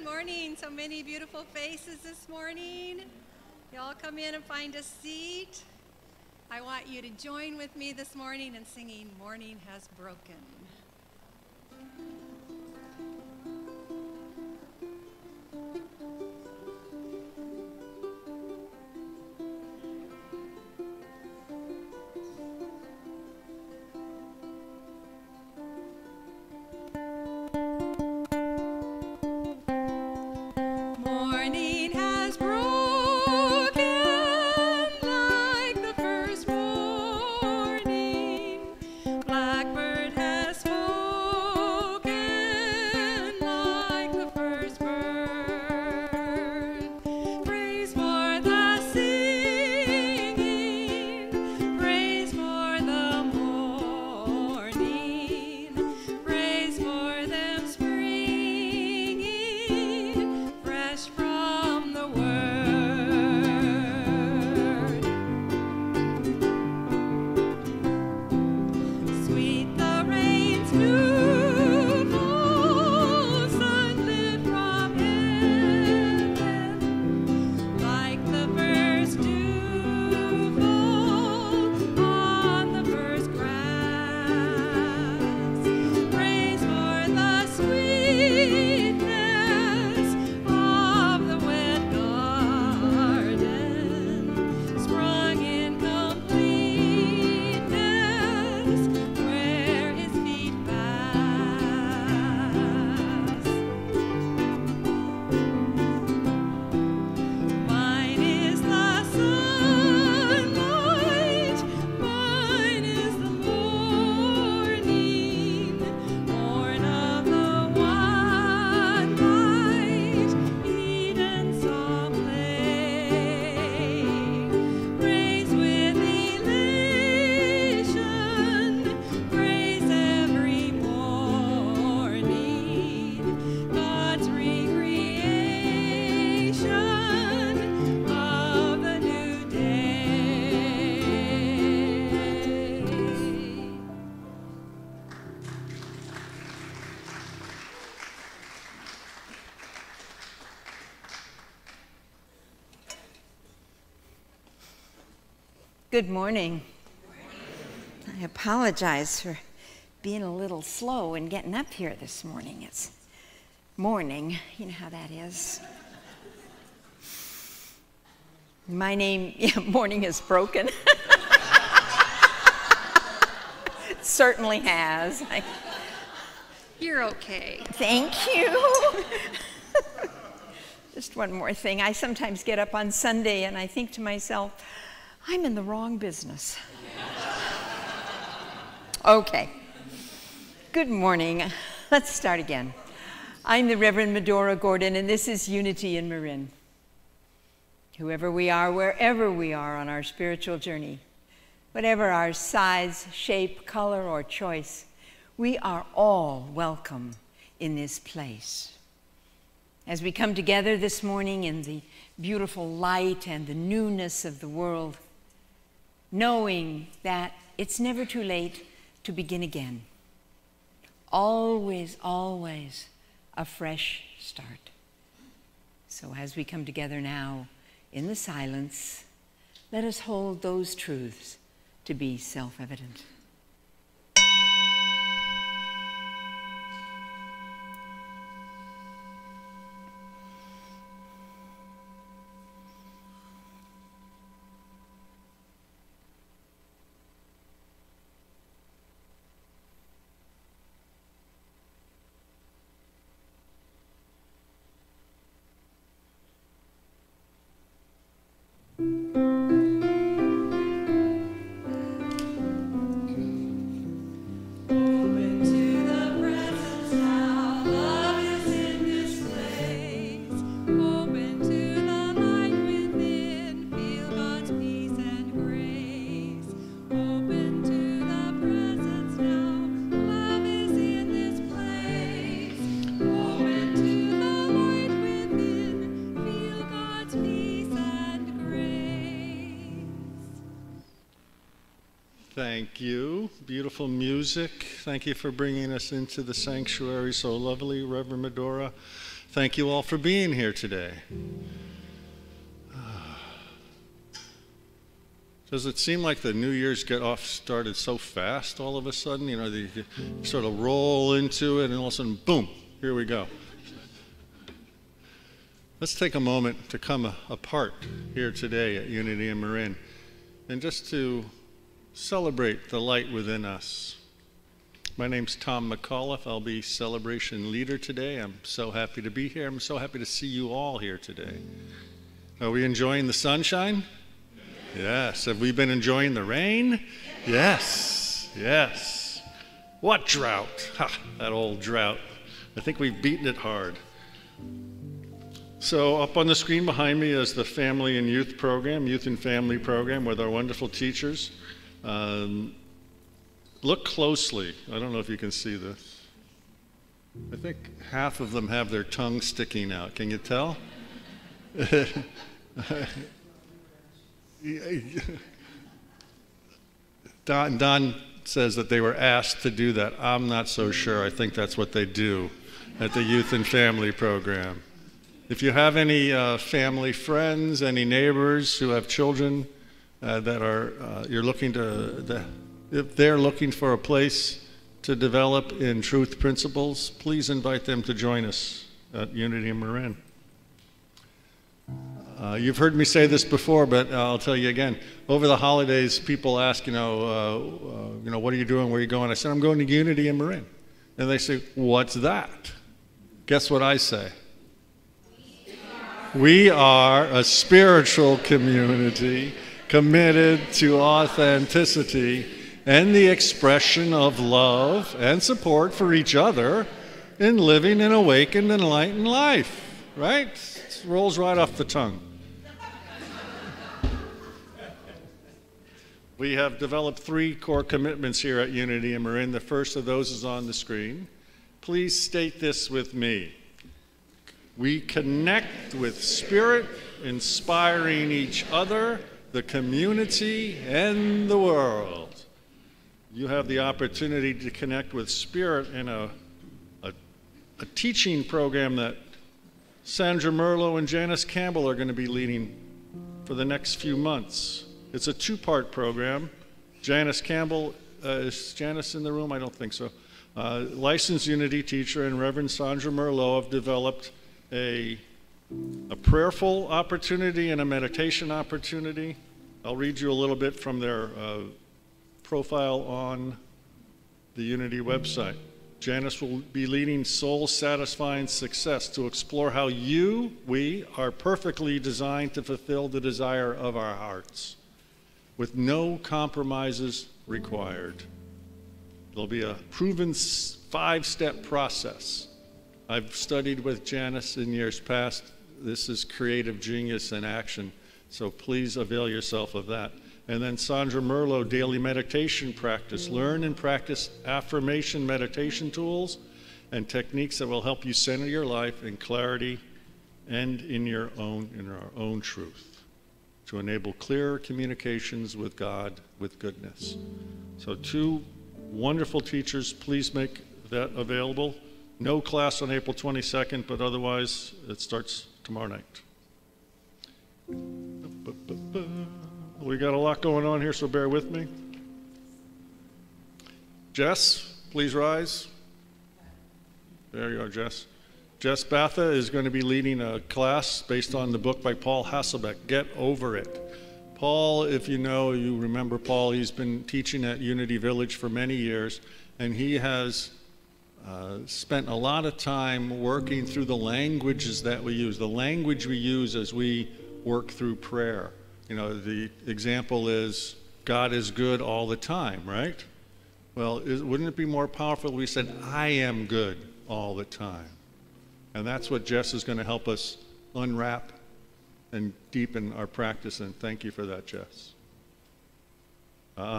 morning. So many beautiful faces this morning. Y'all come in and find a seat. I want you to join with me this morning in singing Morning Has Broken. Morning has broken like the first morning. Blackbird has spoken like the first bird. Praise for the singing, praise for the morning, praise for them springing fresh from the word. Sweet the rain's new fall, sunlit from heaven, like the first dew fall on the first grass. Praise for the sweetness of the wet garden, sprung in completeness where his feet pass. Mine is the sunlight, mine is the morning, morn of the one light, Eden saw play. Praise with elation, praise every morning, God's recreation of the new day. Good morning. I apologize for being a little slow in getting up here this morning. It's morning, you know how that is. My name, morning is broken. It certainly has. You're okay. Thank you. Just one more thing. I sometimes get up on Sunday and I think to myself, I'm in the wrong business. Okay. Good morning. Let's start again. I'm the Reverend Medora Gordon, and this is Unity in Marin. Whoever we are, wherever we are on our spiritual journey, whatever our size, shape, color, or choice, we are all welcome in this place. As we come together this morning in the beautiful light and the newness of the world, knowing that it's never too late to begin again. Always, always a fresh start. So as we come together now in the silence, let us hold those truths to be self-evident. Open to the presence now, love is in this place. Open to the light within, feel God's peace and grace. Open to the presence now, love is in this place. Open to the light within, feel God's peace and grace. Thank you. Beautiful music. Thank you for bringing us into the sanctuary so lovely, Reverend Medora. Thank you all for being here today. Does it seem like the New Year's started so fast all of a sudden? You know, you sort of roll into it and all of a sudden, boom, here we go. Let's take a moment to come apart here today at Unity in Marin and just to celebrate the light within us. My name's Tom McAuliffe. I'll be celebration leader today. I'm so happy to be here. I'm so happy to see you all here today. Are we enjoying the sunshine? Yes. Have we been enjoying the rain? Yes. Yes. What drought? Ha, that old drought. I think we've beaten it hard. So up on the screen behind me is the Family and Youth Program, Youth and Family Program with our wonderful teachers. Look closely. I don't know if you can see this. I think half of them have their tongue sticking out. Can you tell? Don says that they were asked to do that. I'm not so sure. I think that's what they do at the Youth and Family Program. If you have any family friends, any neighbors who have children that are if they're looking for a place to develop in truth principles, please invite them to join us at Unity in Marin. You've heard me say this before, but I'll tell you again. Over the holidays, people ask, what are you doing? Where are you going? I said, I'm going to Unity in Marin. And they say, what's that? Guess what I say? We are a spiritual community committed to authenticity and the expression of love and support for each other in living an awakened, enlightened life. Right? It rolls right off the tongue. We have developed 3 core commitments here at Unity in Marin. The first of those is on the screen. Please state this with me. We connect with Spirit, inspiring each other, the community, and the world. You have the opportunity to connect with Spirit in a teaching program that Sandra Merlo and Janice Campbell are going to be leading for the next few months. It's a 2-part program. Janice Campbell, is Janice in the room? I don't think so. Licensed Unity teacher and Reverend Sandra Merlo have developed a prayerful opportunity and a meditation opportunity. I'll read you a little bit from their profile on the Unity website. Janice will be leading soul-satisfying success to explore how we are perfectly designed to fulfill the desire of our hearts, with no compromises required. There'll be a proven 5-step process. I've studied with Janice in years past. This is creative genius in action, so please avail yourself of that. And then Sandra Merlo, daily meditation practice. Learn and practice affirmation meditation tools and techniques that will help you center your life in clarity and in our own truth to enable clearer communications with God with goodness. So 2 wonderful teachers, please make that available. No class on April 22nd, but otherwise it starts tomorrow night. We got a lot going on here, so bear with me. Jess, please rise. There you are, Jess. Jess Batha is going to be leading a class based on the book by Paul Hasselbeck, Get Over It. Paul, if you remember Paul, he's been teaching at Unity Village for many years, and he has spent a lot of time working through the languages that we use, the language we use as we work through prayer. The example is, God is good all the time, right? Well, wouldn't it be more powerful if we said, I am good all the time? And that's what Jess is going to help us unwrap and deepen our practice, and thank you for that, Jess.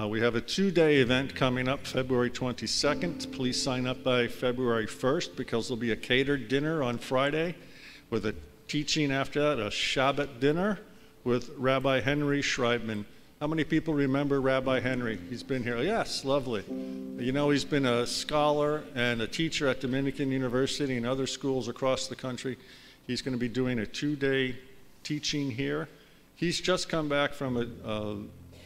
We have a 2-day event coming up February 22nd. Please sign up by February 1st because there'll be a catered dinner on Friday with a teaching after that, a Shabbat dinner with Rabbi Henry Schreibman. How many people remember Rabbi Henry? He's been here. Yes, lovely. You know, he's been a scholar and a teacher at Dominican University and other schools across the country. He's going to be doing a 2-day teaching here. He's just come back from a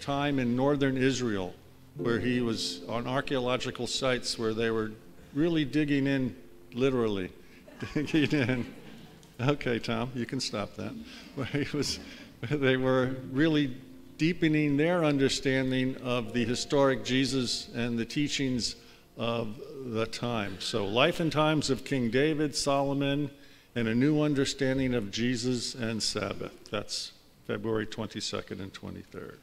time in northern Israel where he was on archaeological sites where they were really digging in, literally, digging in. Okay, Tom, you can stop that. They were really deepening their understanding of the historic Jesus and the teachings of the time. So, life and times of King David, Solomon, and a new understanding of Jesus and Sabbath. That's February 22nd and 23rd.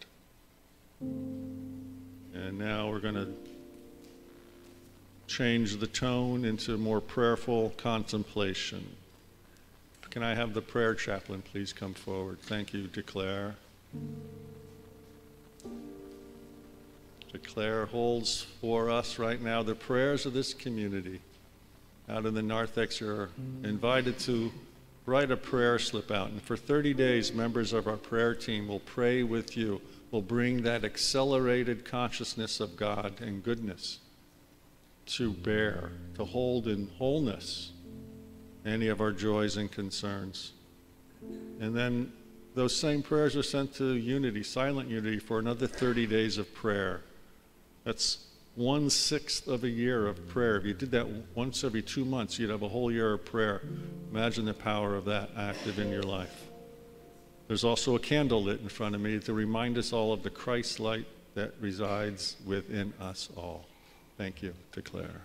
And now we're going to change the tone into more prayerful contemplation. Can I have the prayer chaplain please come forward? Thank you, DeClaire. DeClaire holds for us right now the prayers of this community. Out in the narthex, you're invited to write a prayer slip out. And for 30 days, members of our prayer team will pray with you. Will bring that accelerated consciousness of God and goodness to bear, to hold in wholeness any of our joys and concerns. And then those same prayers are sent to Unity, Silent Unity, for another 30 days of prayer. That's 1/6 of a year of prayer. If you did that once every 2 months, you'd have a whole year of prayer. Imagine the power of that active in your life. There's also a candle lit in front of me to remind us all of the Christ light that resides within us all. Thank you, DeClaire.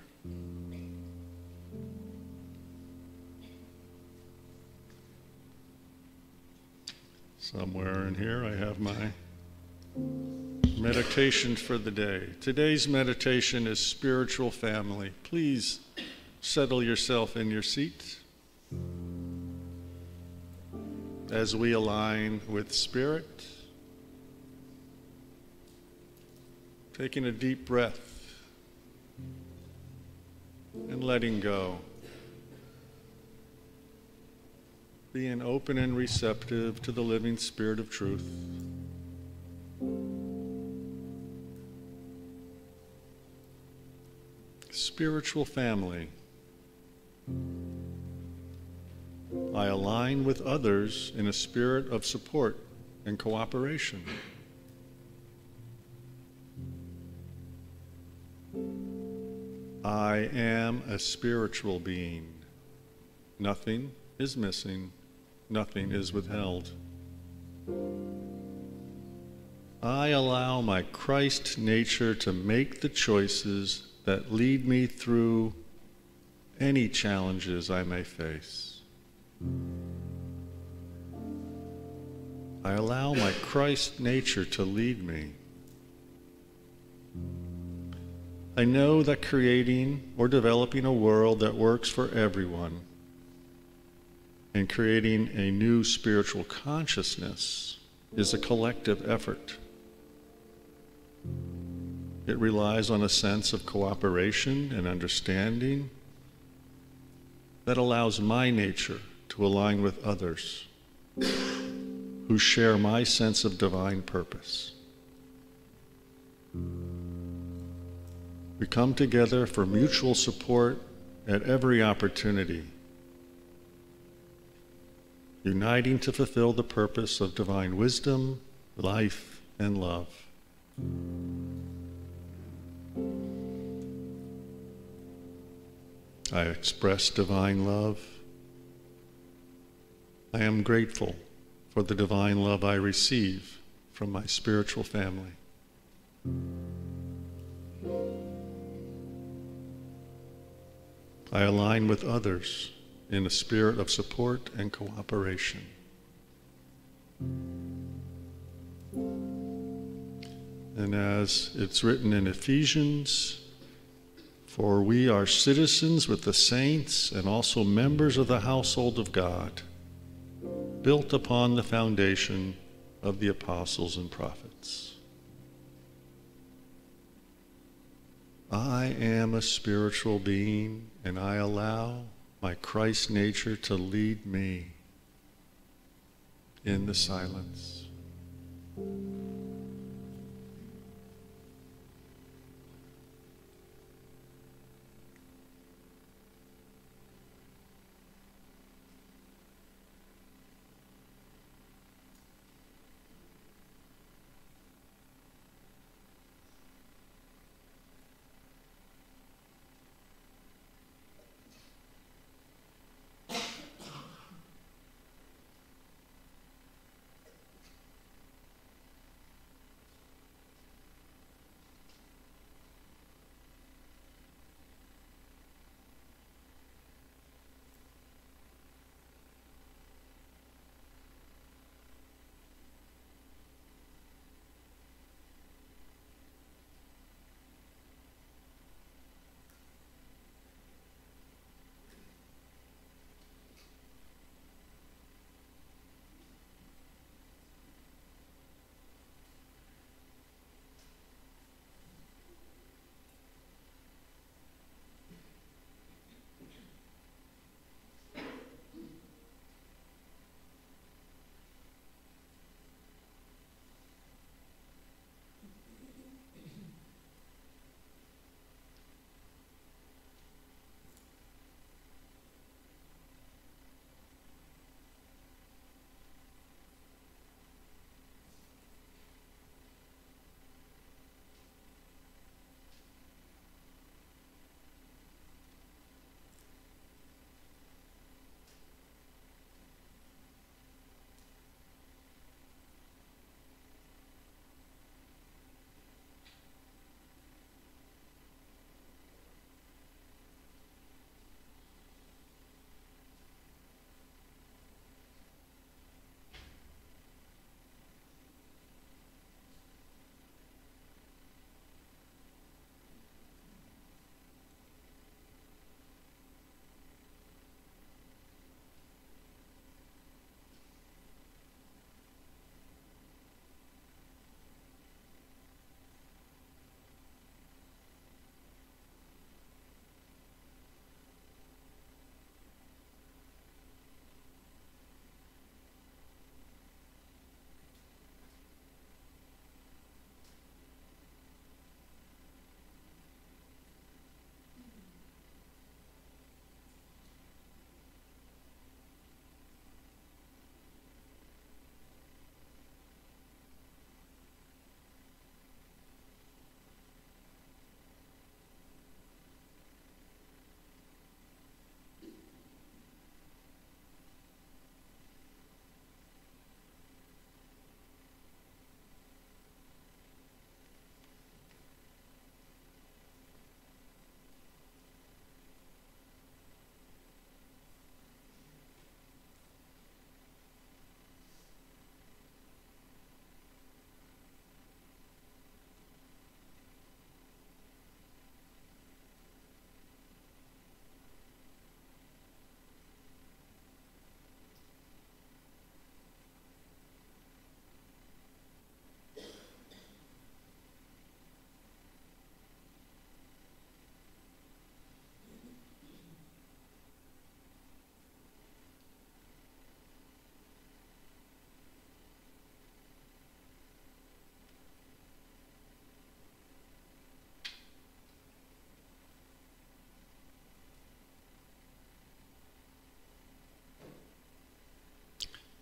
Somewhere in here I have my meditation for the day. Today's meditation is spiritual family. Please settle yourself in your seat as we align with Spirit. Taking a deep breath and letting go. Being open and receptive to the living Spirit of truth. Spiritual family. I align with others in a spirit of support and cooperation. I am a spiritual being. Nothing is missing. Nothing is withheld. I allow my Christ nature to make the choices that lead me through any challenges I may face. I allow my Christ nature to lead me. I know that creating or developing a world that works for everyone and creating a new spiritual consciousness is a collective effort. It relies on a sense of cooperation and understanding that allows my nature to align with others who share my sense of divine purpose. We come together for mutual support at every opportunity, uniting to fulfill the purpose of divine wisdom, life, and love. I express divine love. I am grateful for the divine love I receive from my spiritual family. I align with others in a spirit of support and cooperation. And as it's written in Ephesians, for we are citizens with the saints and also members of the household of God, built upon the foundation of the apostles and prophets. I am a spiritual being, and I allow my Christ nature to lead me in the silence.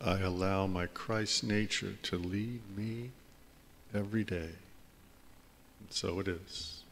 I allow my Christ nature to lead me every day. And so it is.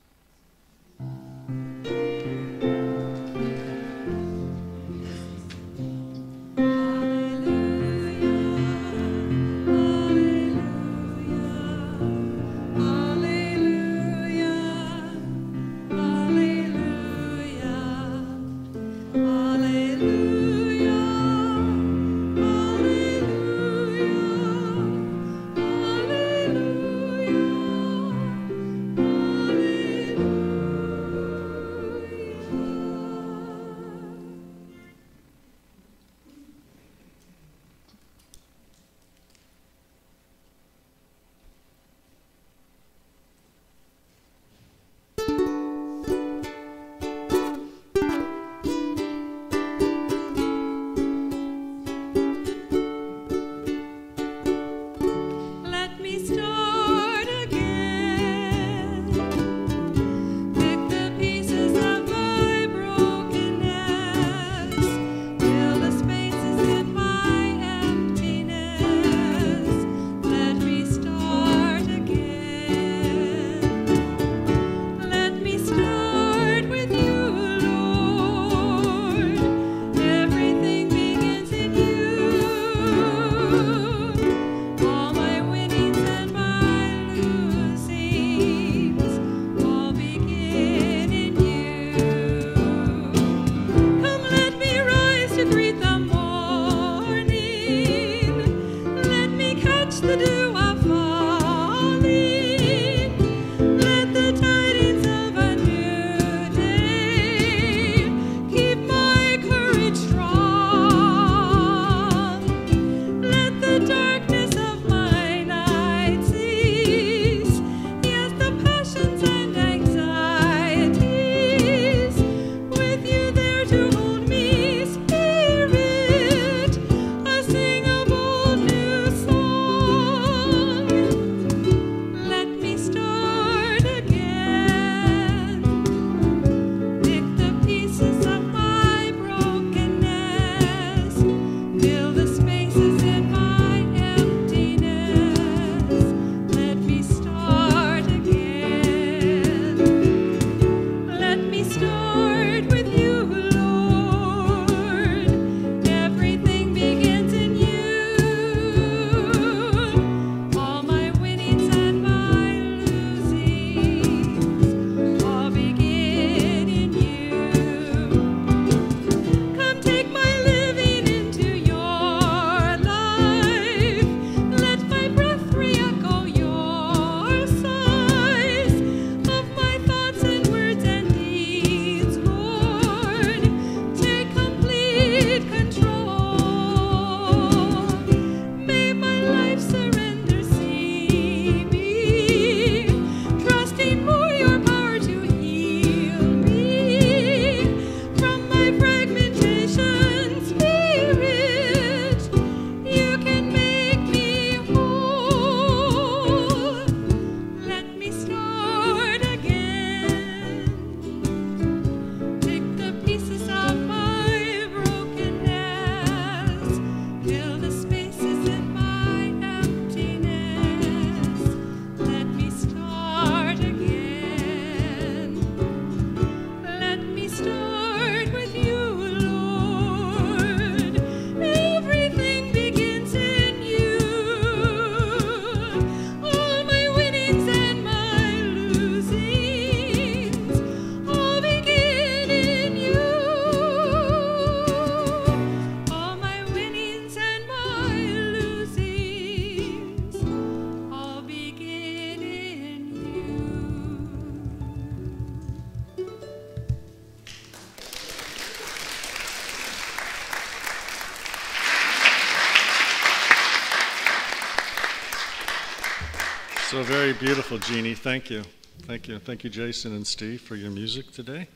So very beautiful, Jeannie. Thank you. Thank you. Thank you, Jason and Steve, for your music today.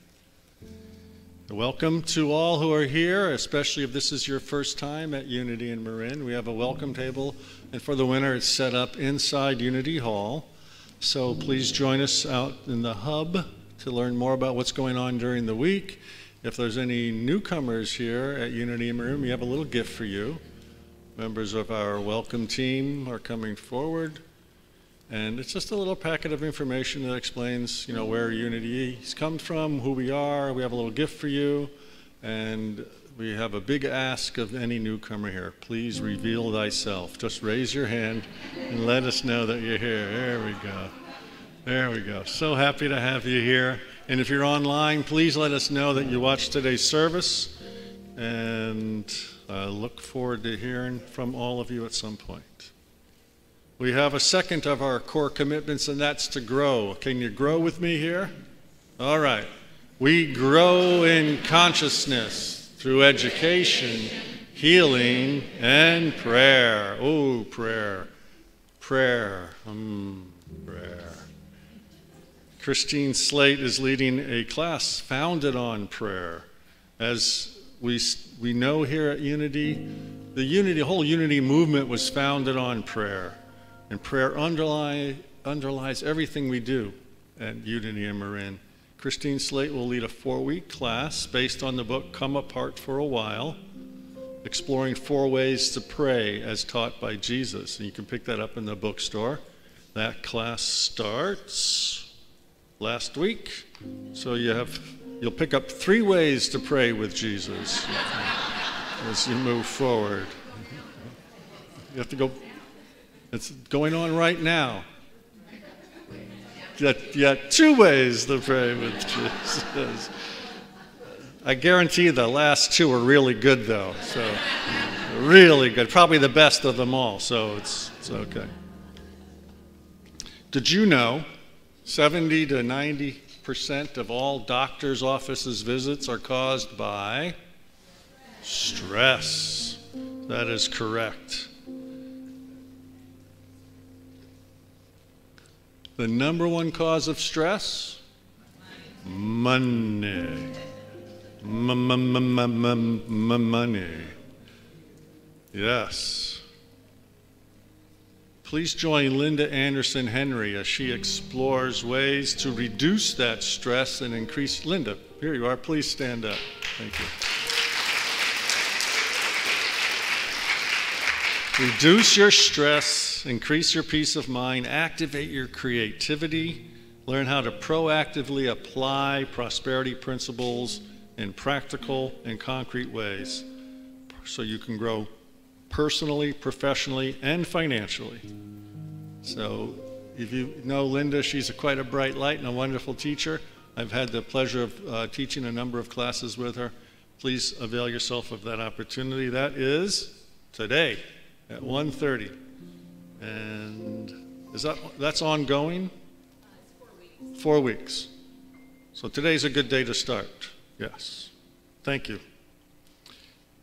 Welcome to all who are here, especially if this is your first time at Unity in Marin. We have a welcome table, and for the winter, it's set up inside Unity Hall. So please join us out in the hub to learn more about what's going on during the week. If there's any newcomers here at Unity in Marin, we have a little gift for you. Members of our welcome team are coming forward. And it's just a little packet of information that explains, where Unity's come from, who we are. We have a little gift for you. And we have a big ask of any newcomer here. Please reveal thyself. Just raise your hand and let us know that you're here. There we go. There we go. So happy to have you here. And if you're online, please let us know that you watched today's service. And I look forward to hearing from all of you at some point. We have a second of our core commitments, and that's to grow. Can you grow with me here? All right. We grow in consciousness through education, healing, and prayer. Oh, prayer. Prayer. Prayer. Christine Slate is leading a class founded on prayer. As we know here at Unity, the whole Unity movement was founded on prayer. And prayer underlies everything we do at Unity and Marin. Christine Slate will lead a 4-week class based on the book Come Apart for a While, exploring 4 ways to pray as taught by Jesus. And you can pick that up in the bookstore. That class starts last week. So you'll pick up 3 ways to pray with Jesus as you move forward. You have to go. It's going on right now. You got 2 ways to pray with Jesus. I guarantee the last 2 are really good, though. So, really good. Probably the best of them all. So it's okay. Did you know 70 to 90% of all doctors' offices visits are caused by stress? That is correct. The number 1 cause of stress? Money. Money. Yes. Please join Linda Anderson Henry as she explores ways to reduce that stress and increase. Linda, here you are. Please stand up. Thank you. Reduce your stress, increase your peace of mind, activate your creativity, learn how to proactively apply prosperity principles in practical and concrete ways so you can grow personally, professionally, and financially. So if you know Linda, she's quite a bright light and a wonderful teacher. I've had the pleasure of teaching a number of classes with her. Please avail yourself of that opportunity. That is today at 1:30. And that's ongoing? 4 weeks. So today's a good day to start. Yes. Thank you.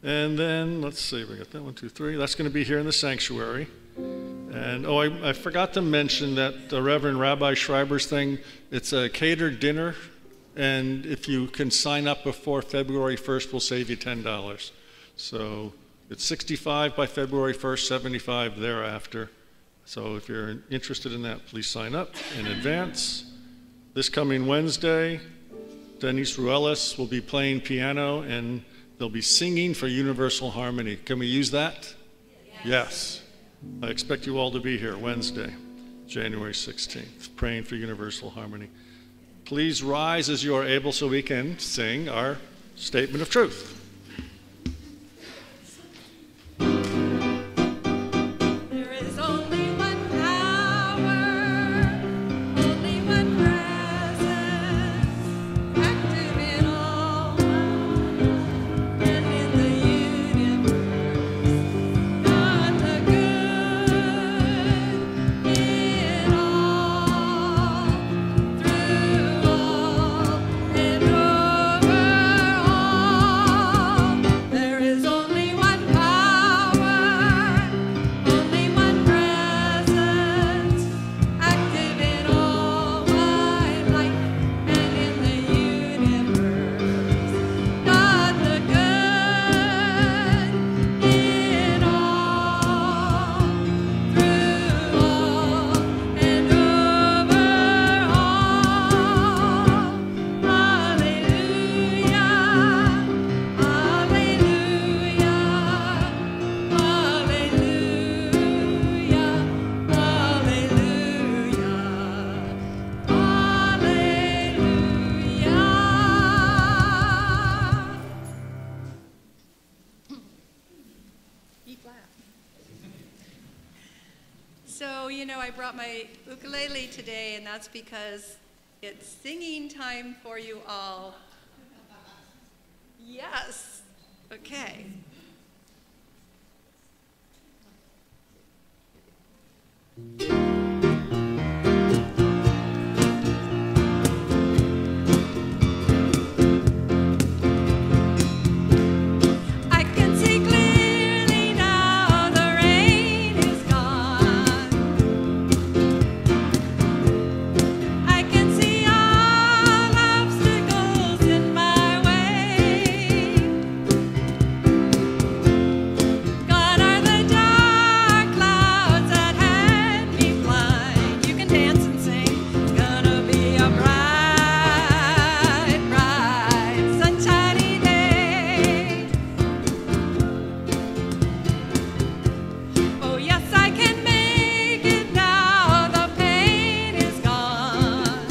And then, let's see, we got that 1, 2, 3. That's going to be here in the sanctuary. And, I forgot to mention that the Reverend Rabbi Schreiber's thing, it's a catered dinner. And if you can sign up before February 1st, we'll save you $10. So it's $65 by February 1st, $75 thereafter. So if you're interested in that, please sign up in advance. This coming Wednesday, Denise Ruelas will be playing piano and they'll be singing for Universal Harmony. Can we use that? Yes. I expect you all to be here Wednesday, January 16th, praying for Universal Harmony. Please rise as you are able so we can sing our statement of truth. So, you know, I brought my ukulele today, and that's because it's singing time for you all. Yes. Okay. I can see clearly now the rain is gone. I can see all obstacles in my way. Gone are the dark clouds that had me blind. You can dance and sing. It's gonna be a bright, bright, sunshiny day. Oh yes, I can make it now. The pain is gone.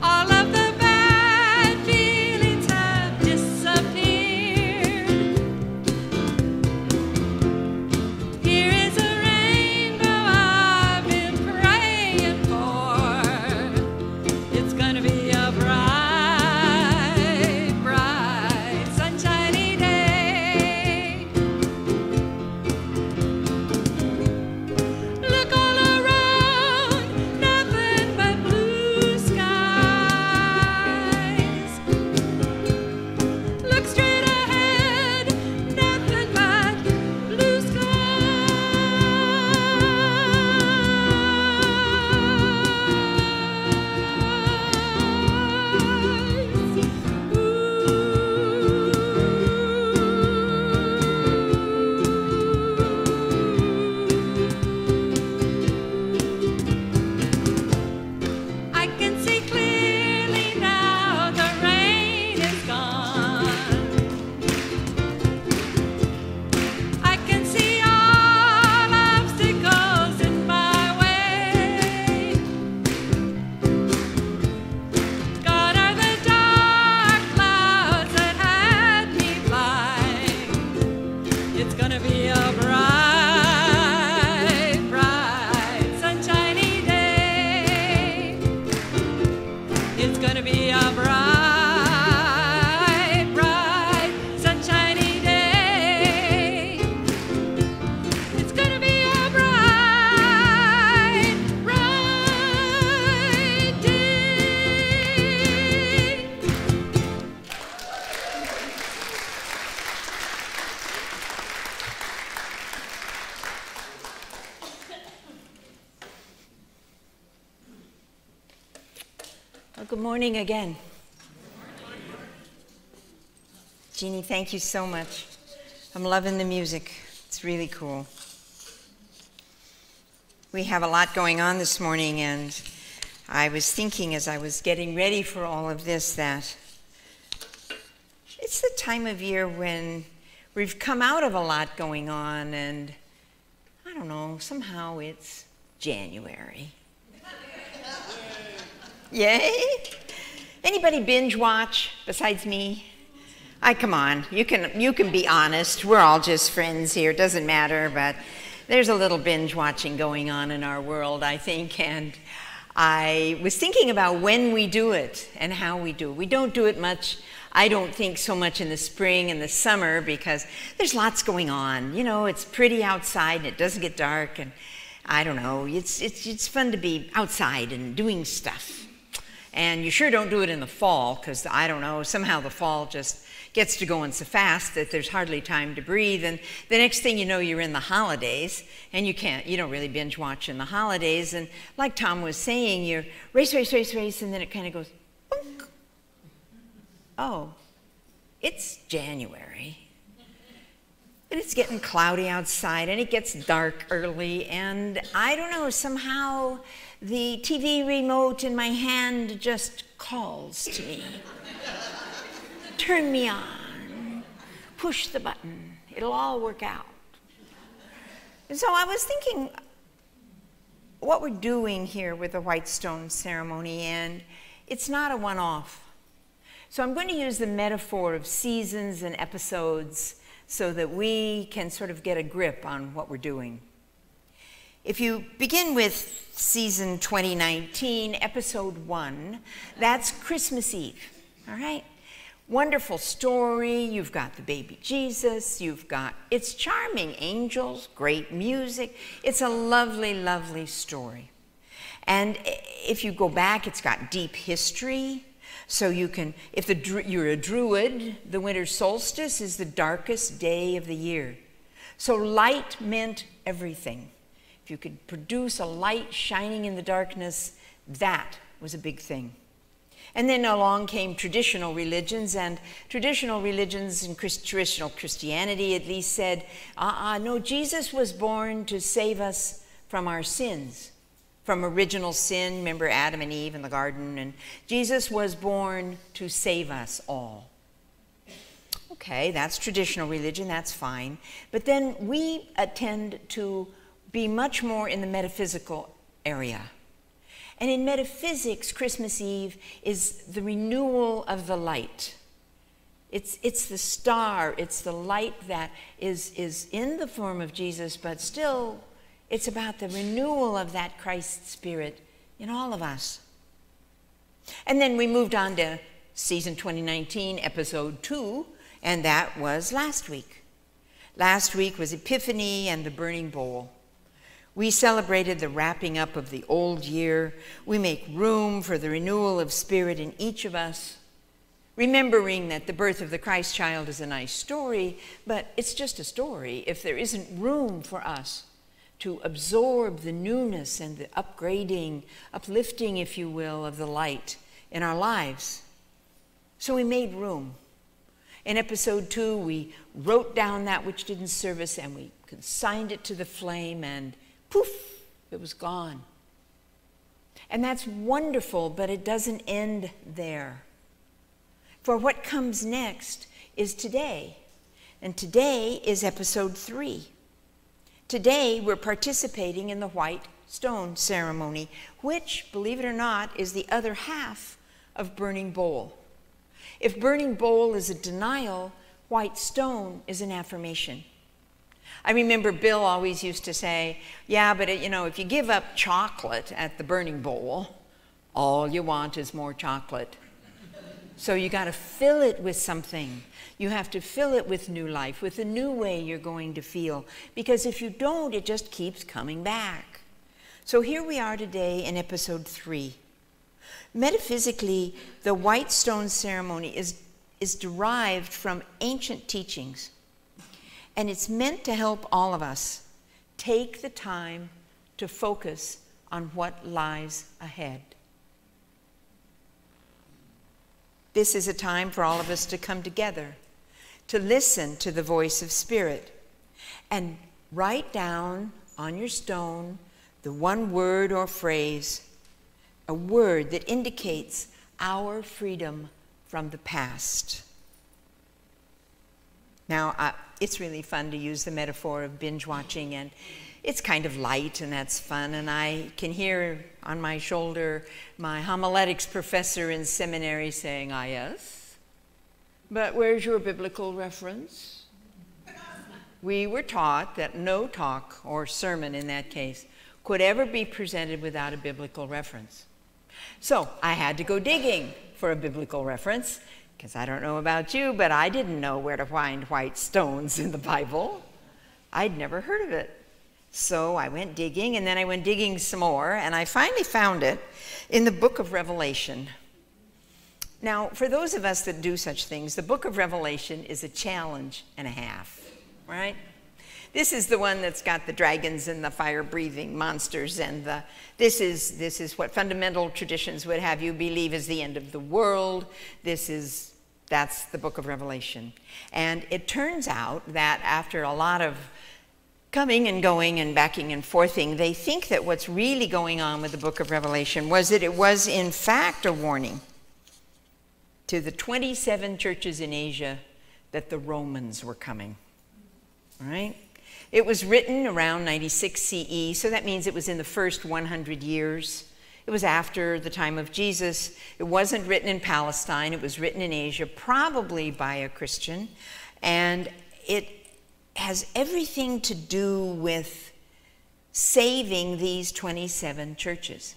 All of the bad feelings have disappeared. Here is a rainbow I've been praying for. It's gonna be a bright, bright, sunshiny day. Look all around, nothing but blue skies. Look straight ahead, nothing but blue I can see clearly now the rain is gone. I can see all obstacles in my way. Gone are the dark clouds that had me blind. It's gonna be a bright, bright, sunshiny day. It's gonna be a bright, bright, sunshiny day. It's gonna be a bright, bright day. Well, good morning again. Jeannie, thank you so much. I'm loving the music. It's really cool. We have a lot going on this morning, and I was thinking as I was getting ready for all of this that it's the time of year when we've come out of a lot going on, and I don't know, somehow it's January. Yay? Anybody binge watch besides me? Come on, you can be honest. We're all just friends here, doesn't matter, but there's a little binge watching going on in our world, I think, and I was thinking about when we do it and how we do it. We don't do it much, I don't think, so much in the spring and the summer because there's lots going on. You know, it's pretty outside and it doesn't get dark, and I don't know, it's fun to be outside and doing stuff. And you sure don't do it in the fall because, I don't know, somehow the fall just gets to going so fast that there's hardly time to breathe. And the next thing you know, you're in the holidays, and you don't really binge watch in the holidays. And like Tom was saying, you race, and then it kind of goes, boonk. Oh, it's January. And it's getting cloudy outside, and it gets dark early, and I don't know, somehow the TV remote in my hand just calls to me. Turn me on, push the button, it'll all work out. And so I was thinking what we're doing here with the White Stone ceremony, and it's not a one-off. So I'm going to use the metaphor of seasons and episodes so that we can sort of get a grip on what we're doing. If you begin with season 2019, episode 1, that's Christmas Eve, all right? Wonderful story. You've got the baby Jesus. It's charming angels, great music. It's a lovely, lovely story. And if you go back, it's got deep history. So you can, if you're a Druid, the winter solstice is the darkest day of the year. So light meant everything. If you could produce a light shining in the darkness, that was a big thing. And then along came traditional religions, and traditional Christianity at least said, no, Jesus was born to save us from our sins, from original sin. Remember Adam and Eve in the garden? And Jesus was born to save us all. Okay, that's traditional religion, that's fine. But then we tend to be much more in the metaphysical area. And in metaphysics, Christmas Eve is the renewal of the light. It's the star, it's the light that is in the form of Jesus, but still it's about the renewal of that Christ spirit in all of us. And then we moved on to season 2019, episode 2, and that was last week. Last week was Epiphany and the burning bowl. We celebrated the wrapping up of the old year. We make room for the renewal of spirit in each of us, remembering that the birth of the Christ child is a nice story, but it's just a story if there isn't room for us to absorb the newness and the upgrading, uplifting, if you will, of the light in our lives. So we made room. In episode 2, we wrote down that which didn't serve us, and we consigned it to the flame, and poof, it was gone. And that's wonderful, but it doesn't end there. For what comes next is today. And today is episode 3. Today we're participating in the white stone ceremony, which, believe it or not, is the other half of burning bowl. If burning bowl is a denial, white stone is an affirmation. I remember Bill always used to say, yeah, but if you give up chocolate at the burning bowl, all you want is more chocolate. So you got to fill it with something. You have to fill it with new life, with a new way you're going to feel. Because if you don't, it just keeps coming back. So here we are today in episode 3. Metaphysically, the white stone ceremony is derived from ancient teachings. And it's meant to help all of us take the time to focus on what lies ahead. This is a time for all of us to come together, to listen to the voice of Spirit, and write down on your stone the one word or phrase, a word that indicates our freedom from the past. Now, it's really fun to use the metaphor of binge watching, and it's kind of light, and that's fun. And I can hear on my shoulder my homiletics professor in seminary saying, ah, yes, but where's your biblical reference? We were taught that no talk or sermon in that case could ever be presented without a biblical reference. So I had to go digging for a biblical reference, because I don't know about you, but I didn't know where to find white stones in the Bible. I'd never heard of it. So I went digging, and then I went digging some more, and I finally found it in the book of Revelation. Now, for those of us that do such things, the book of Revelation is a challenge and a half, right? This is the one that's got the dragons and the fire-breathing monsters, and this is what fundamental traditions would have you believe is the end of the world. That's the book of Revelation. And it turns out that after a lot of coming and going and backing and forthing, they think that what's really going on with the book of Revelation was that it was in fact a warning to the 27 churches in Asia that the Romans were coming, right? It was written around 96 CE, so that means it was in the first 100 years. It was after the time of Jesus. It wasn't written in Palestine. It was written in Asia, probably by a Christian. And it has everything to do with saving these 27 churches.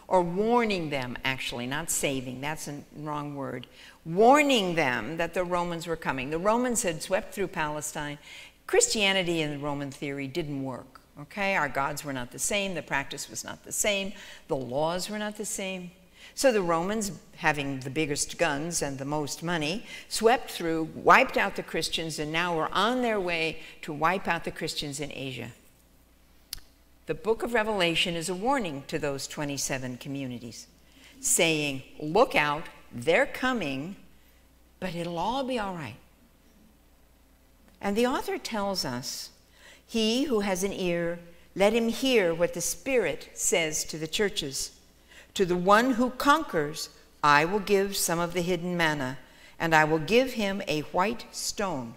Or warning them, actually, not saving, that's a wrong word. Warning them that the Romans were coming. The Romans had swept through Palestine. Christianity and the Roman theory didn't work, okay? Our gods were not the same, the practice was not the same, the laws were not the same. So the Romans, having the biggest guns and the most money, swept through, wiped out the Christians, and now were on their way to wipe out the Christians in Asia. The book of Revelation is a warning to those 27 communities, saying, look out, they're coming, but it'll all be all right. And the author tells us, he who has an ear, let him hear what the Spirit says to the churches. To the one who conquers, I will give some of the hidden manna, and I will give him a white stone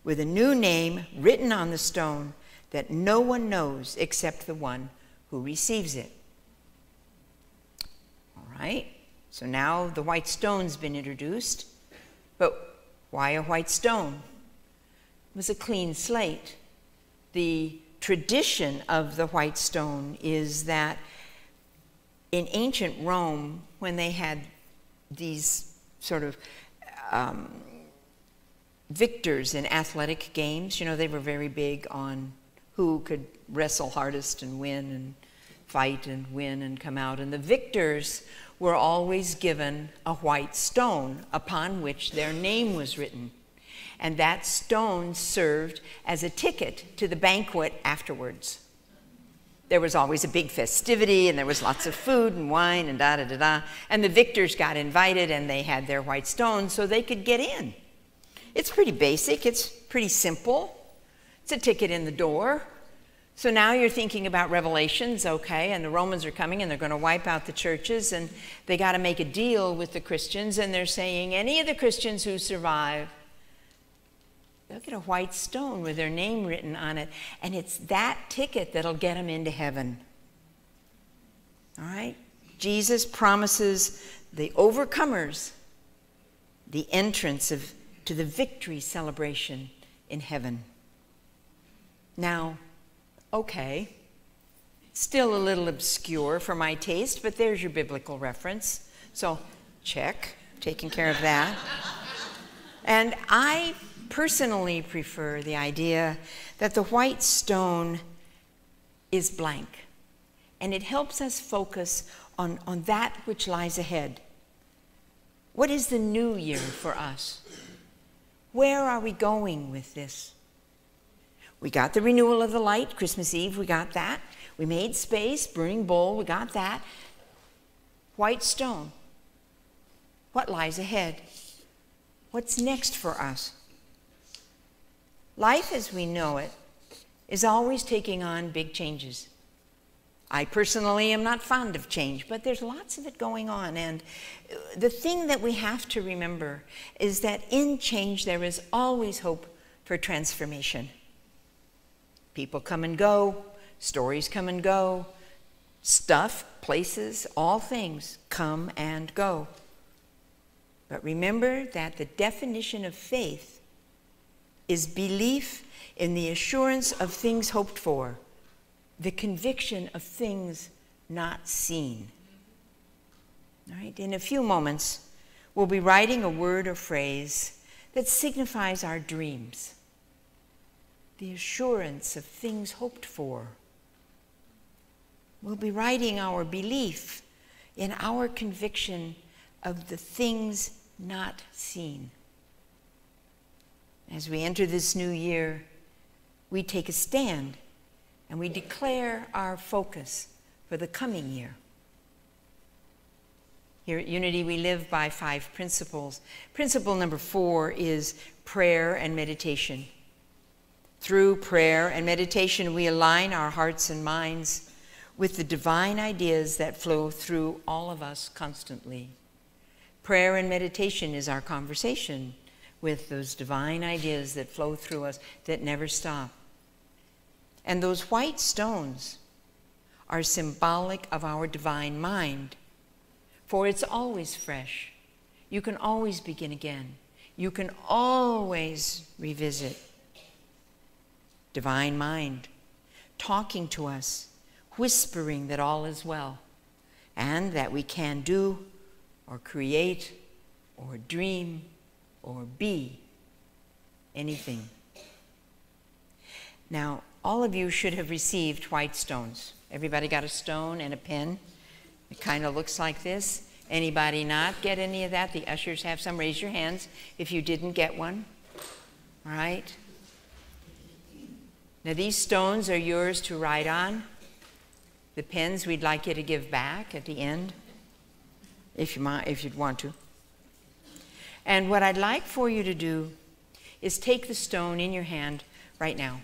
with a new name written on the stone that no one knows except the one who receives it. All right, so now the white stone's been introduced, but why a white stone? It was a clean slate. The tradition of the white stone is that in ancient Rome, when they had these sort of victors in athletic games, you know, they were very big on who could wrestle hardest and win and fight and win and come out. And the victors were always given a white stone upon which their name was written. And that stone served as a ticket to the banquet afterwards. There was always a big festivity, and there was lots of food and wine and da-da-da-da. And the victors got invited, and they had their white stone so they could get in. It's pretty basic. It's pretty simple. It's a ticket in the door. So now you're thinking about Revelations, okay, and the Romans are coming and they're going to wipe out the churches, and they got to make a deal with the Christians, and they're saying any of the Christians who survive, they'll get a white stone with their name written on it, and it's that ticket that'll get them into heaven. All right? Jesus promises the overcomers the entrance to the victory celebration in heaven. Now, okay, still a little obscure for my taste, but there's your biblical reference. So, check, taking care of that. And I personally prefer the idea that the white stone is blank, and it helps us focus on that which lies ahead. What is the new year for us? Where are we going with this? We got the renewal of the light, Christmas Eve, we got that. We made space, burning bowl, we got that. White stone. What lies ahead? What's next for us? Life as we know it is always taking on big changes. I personally am not fond of change, but there's lots of it going on. And the thing that we have to remember is that in change there is always hope for transformation. People come and go, stories come and go, stuff, places, all things come and go. But remember that the definition of faith is belief in the assurance of things hoped for, the conviction of things not seen. All right, in a few moments, we'll be writing a word or phrase that signifies our dreams, the assurance of things hoped for. We'll be writing our belief in our conviction of the things not seen. As we enter this new year, we take a stand and we declare our focus for the coming year. Here at Unity, we live by 5 principles. Principle number 4 is prayer and meditation. Through prayer and meditation, we align our hearts and minds with the divine ideas that flow through all of us constantly. Prayer and meditation is our conversation with those divine ideas that flow through us that never stop. And those white stones are symbolic of our divine mind, for it's always fresh. You can always begin again. You can always revisit. divine mind, talking to us, whispering that all is well, and that we can do or create or dream or be anything. Now, all of you should have received white stones. Everybody got a stone and a pen? It kind of looks like this. Anybody not get any of that? The ushers have some. Raise your hands if you didn't get one. All right? Now, these stones are yours to write on. The pens we'd like you to give back at the end, if you'd want to. And what I'd like for you to do is take the stone in your hand right now.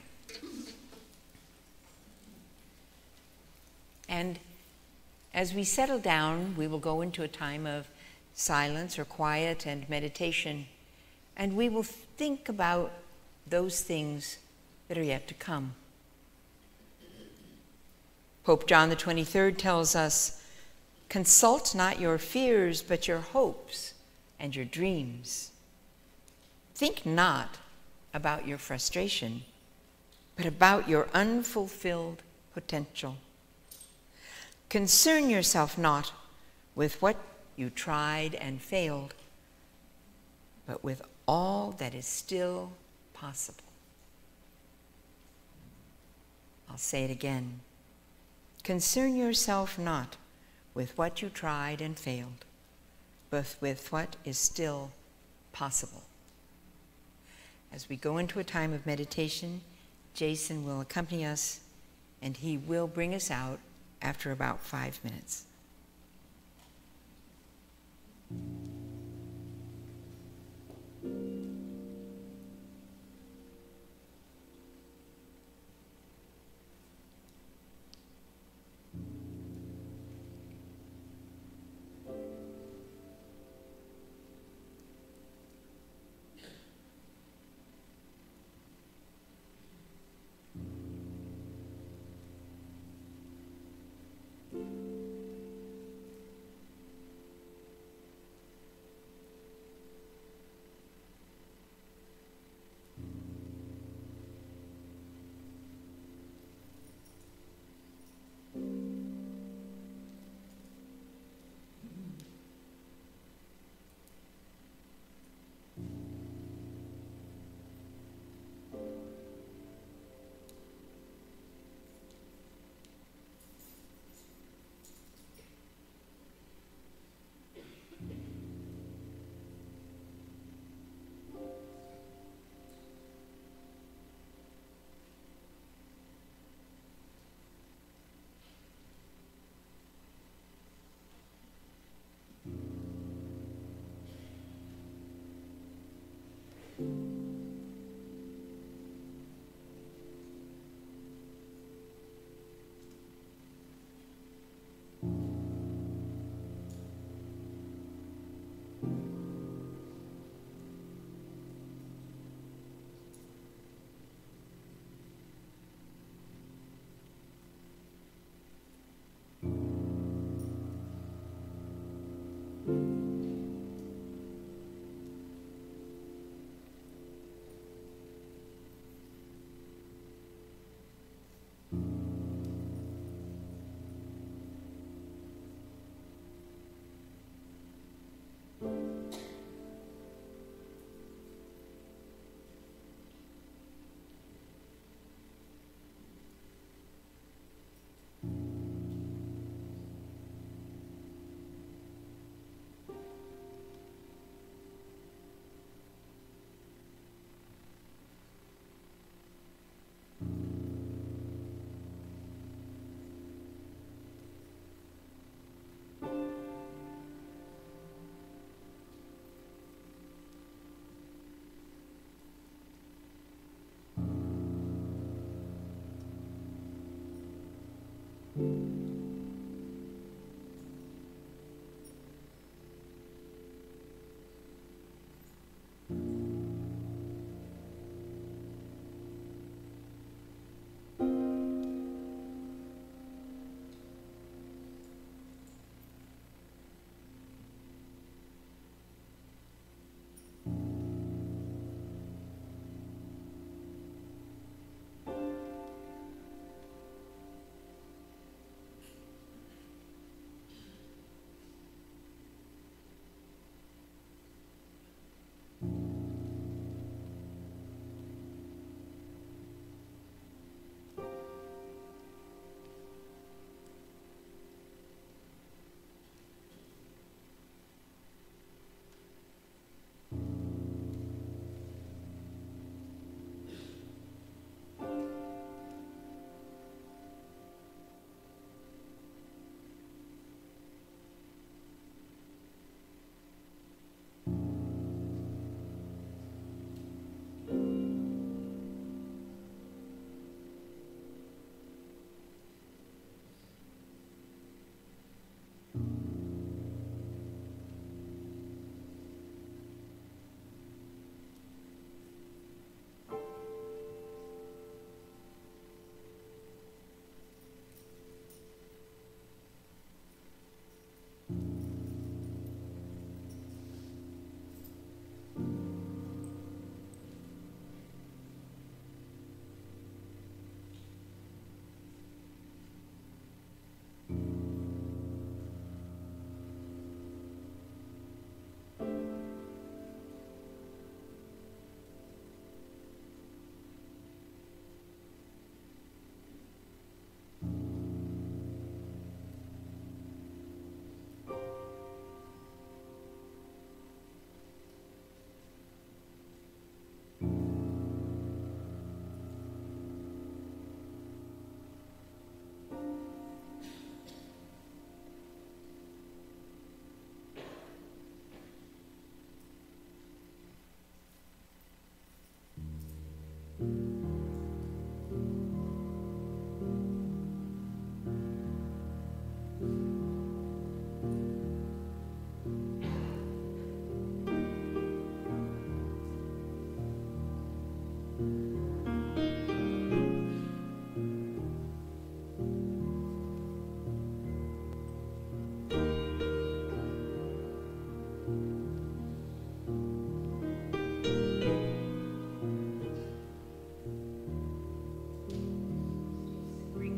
And as we settle down, we will go into a time of silence or quiet and meditation, and we will think about those things that are yet to come. Pope John the 23rd tells us, consult not your fears, but your hopes and your dreams. Think not about your frustration, but about your unfulfilled potential. Concern yourself not with what you tried and failed, but with all that is still possible. I'll say it again. Concern yourself not with what you tried and failed, but with what is still possible. As we go into a time of meditation, Jason will accompany us, and he will bring us out after about 5 minutes.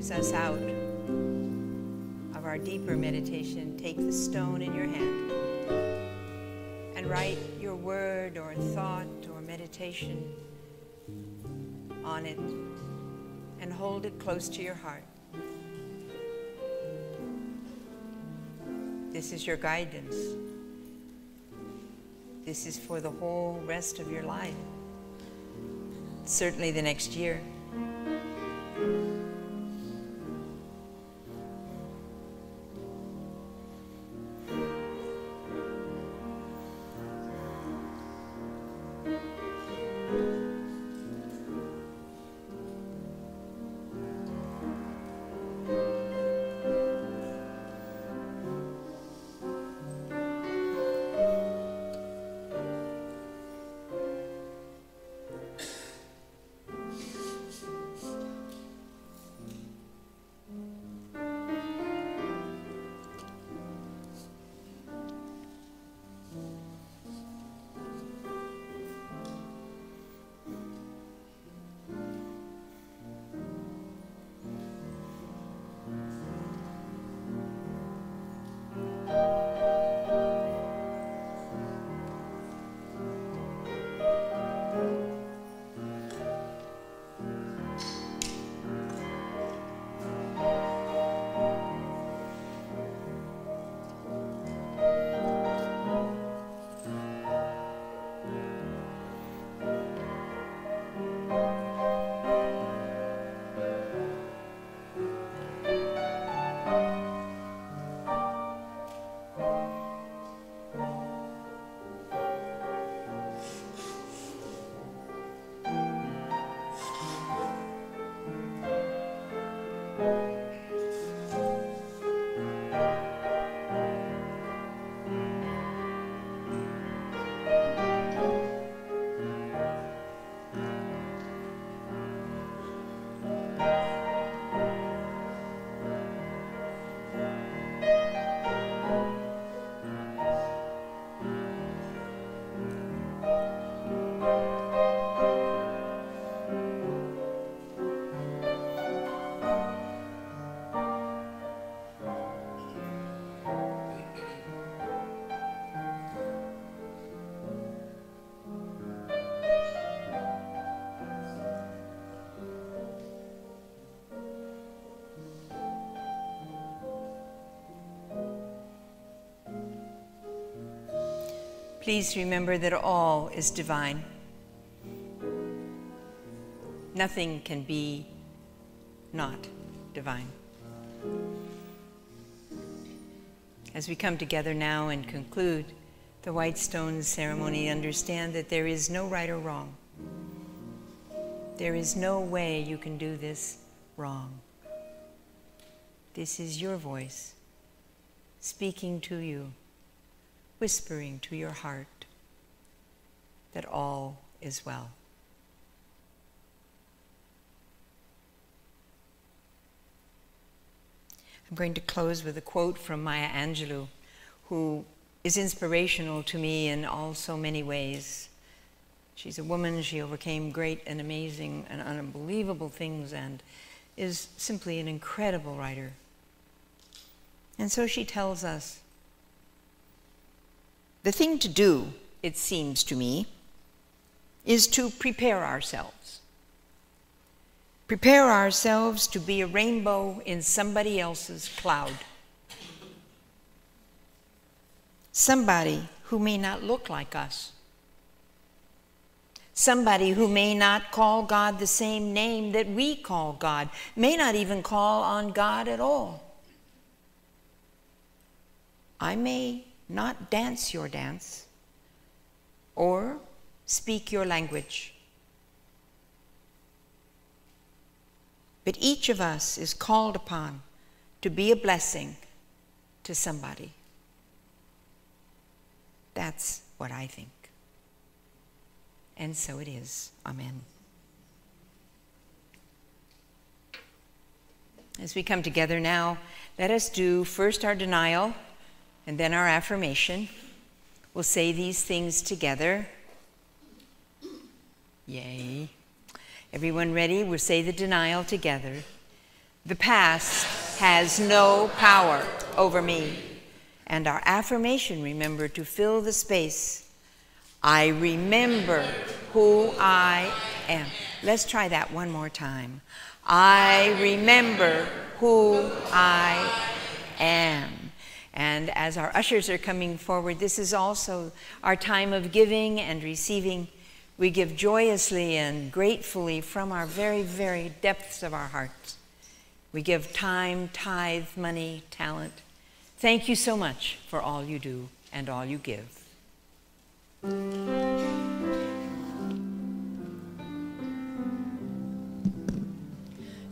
brings us out of our deeper meditation, take the stone in your hand and write your word or thought or meditation on it and hold it close to your heart. This is your guidance. This is for the whole rest of your life, certainly the next year. Please remember that all is divine. Nothing can be not divine. As we come together now and conclude the white stone ceremony, understand that there is no right or wrong. There is no way you can do this wrong. This is your voice speaking to you, whispering to your heart that all is well. I'm going to close with a quote from Maya Angelou, who is inspirational to me in all so many ways. She's a woman, she overcame great and amazing and unbelievable things and is simply an incredible writer. And so she tells us, the thing to do, it seems to me, is to prepare ourselves. Prepare ourselves to be a rainbow in somebody else's cloud. Somebody who may not look like us. Somebody who may not call God the same name that we call God, may not even call on God at all. I may not dance your dance or speak your language. But each of us is called upon to be a blessing to somebody. That's what I think. And so it is. Amen. As we come together now, let us do first our denial and then our affirmation. We'll say these things together. Yay. Everyone ready? We'll say the denial together. The past has no power over me. And our affirmation, remember to fill the space. I remember who I am. Let's try that one more time. I remember who I am. And as our ushers are coming forward, this is also our time of giving and receiving. We give joyously and gratefully from our very, very depths of our hearts. We give time, tithe, money, talent. Thank you so much for all you do and all you give.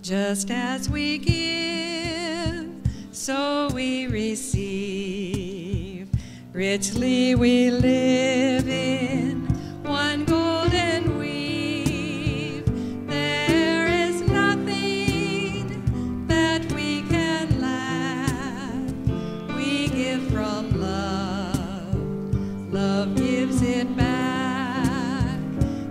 Just as we give, so we receive. Richly we live in one golden weave. There is nothing that we can lack. We give from love. Love gives it back.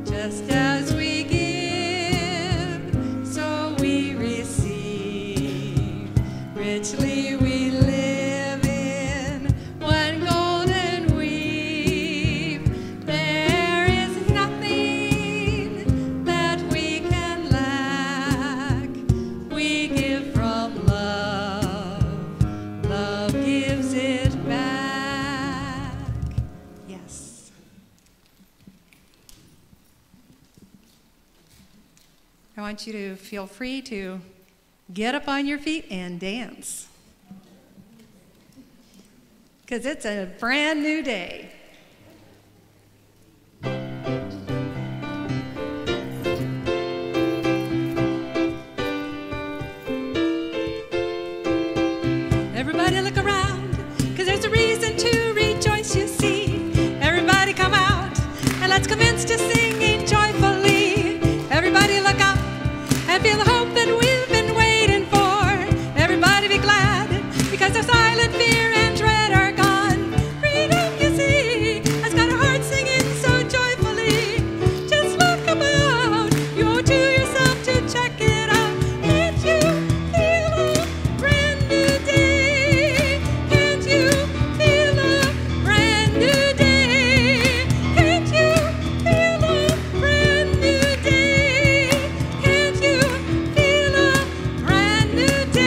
Just as we give, so we receive. Richly we live in one golden weave. There is nothing that we can lack. We give from love. Love gives it back. Yes. I want you to feel free to get up on your feet and dance. Because it's a brand new day. Everybody look around, because there's a reason to rejoice, you see. Everybody come out, and let's commence to singing joyfully. Everybody look up and feel the hope that we've been waiting for. Everybody be glad, because our silent fear and dread are gone. Freedom, you see, has got our hearts singing so joyfully. Just look about, you owe to yourself to check it out. Can't you feel a brand new day? Can't you feel a brand new day? Can't you feel a brand new day? Can't you feel a brand new day?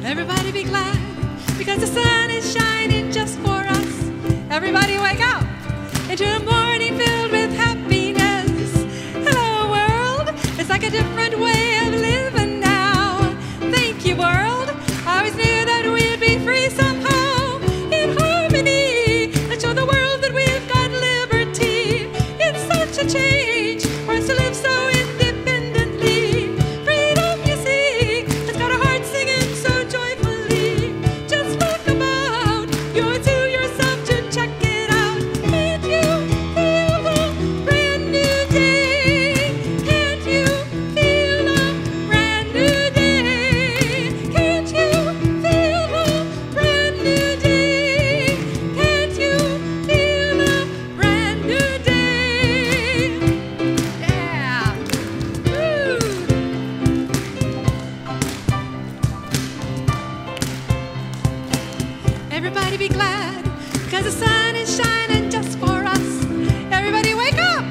Everybody be glad, because the sun is shining just for us. Everybody wake up into a morning filled with happiness. Hello, world. It's like a different way of living now. Thank you, world. I always knew that we'd be free somehow, in harmony, and show the world that we've got liberty. It's such a change for us to live so independently. Freedom, you see, has got our hearts singing so joyfully. Just look about, you owe it to yourself to check it out. Can't you feel a brand new day? Can't you feel a brand new day? Can't you feel a brand new day? Can't you feel a brand new day? Yeah. Woo. Everybody be glad, because the sun is shining just for us. Everybody wake up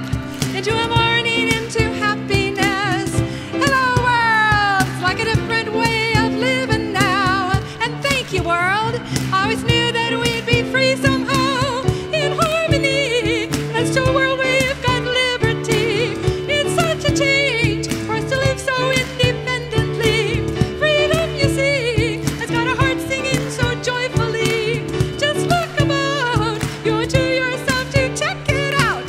into a morning, into happiness. Hello, world. It's like a different way of living now. And thank you, world. I always knew that we'd be free somehow, in harmony. Let's show the world we've got liberty. It's such a change for us to live so independently. Freedom, you see, has got our hearts singing so joyfully. Just look about, you owe it to yourself to check it out.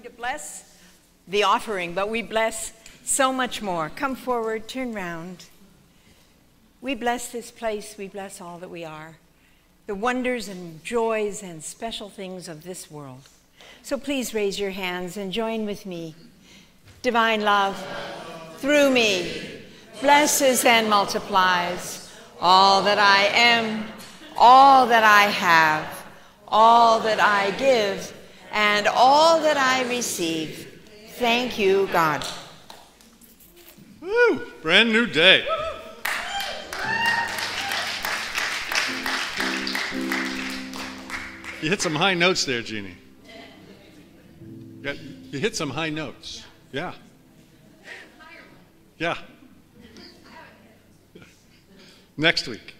to bless the offering, but we bless so much more. Come forward, turn round. We bless this place. We bless all that we are, the wonders and joys and special things of this world. So please raise your hands and join with me. Divine love, through me, blesses and multiplies all that I am, all that I have, all that I give, and all that I receive. Thank you, God. Woo! Brand new day. You hit some high notes there, Jeannie. You hit some high notes. Yeah. Yeah. Next week.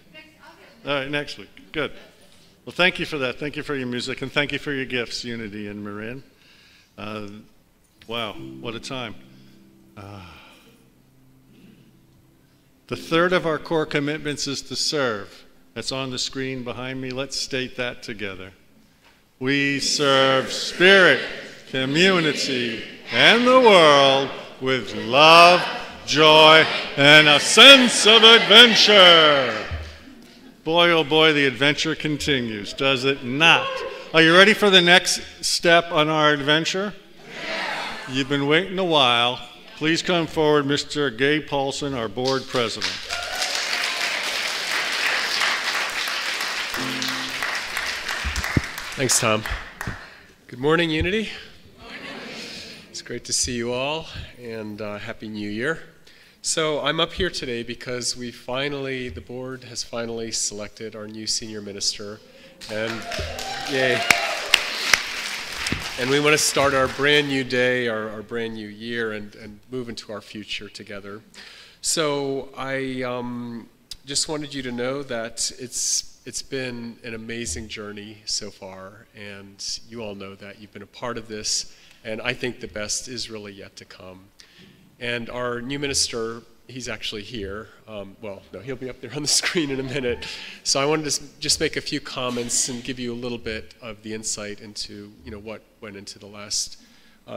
All right, next week. Good. Well, thank you for that. Thank you for your music, and thank you for your gifts, Unity and Marin. Wow, what a time. The third of our core commitments is to serve. That's on the screen behind me. Let's state that together. We serve Spirit, community, and the world with love, joy, and a sense of adventure. Boy, oh boy, the adventure continues, does it not? Are you ready for the next step on our adventure? Yeah. You've been waiting a while. Please come forward, Mr. Gay Paulson, our board president. Thanks, Tom. Good morning, Unity. Good morning. It's great to see you all, and Happy New Year. So I'm up here today because the board has finally selected our new senior minister, and yay. And we want to start our brand new day, our brand new year, and move into our future together. So I just wanted you to know that it's been an amazing journey so far, and you all know that. You've been a part of this, and I think the best is really yet to come. And our new minister, he's actually here. Well, no, he'll be up there on the screen in a minute. So I wanted to just make a few comments and give you a little bit of the insight into what went into the last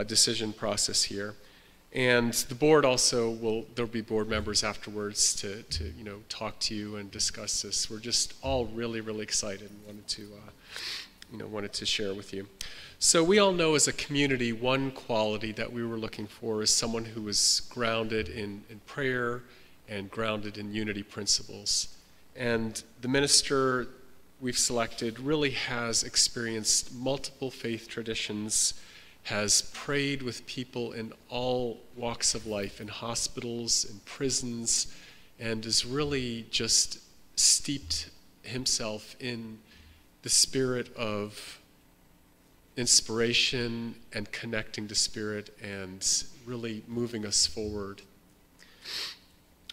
decision process here. And the board also there'll be board members afterwards to talk to you and discuss this. We're just all really, really excited and wanted to share with you. So we all know as a community, one quality that we were looking for is someone who was grounded in prayer and grounded in unity principles. And the minister we've selected really has experienced multiple faith traditions, has prayed with people in all walks of life, in hospitals, in prisons, and is really just steeped himself in the spirit of inspiration and connecting to Spirit and really moving us forward.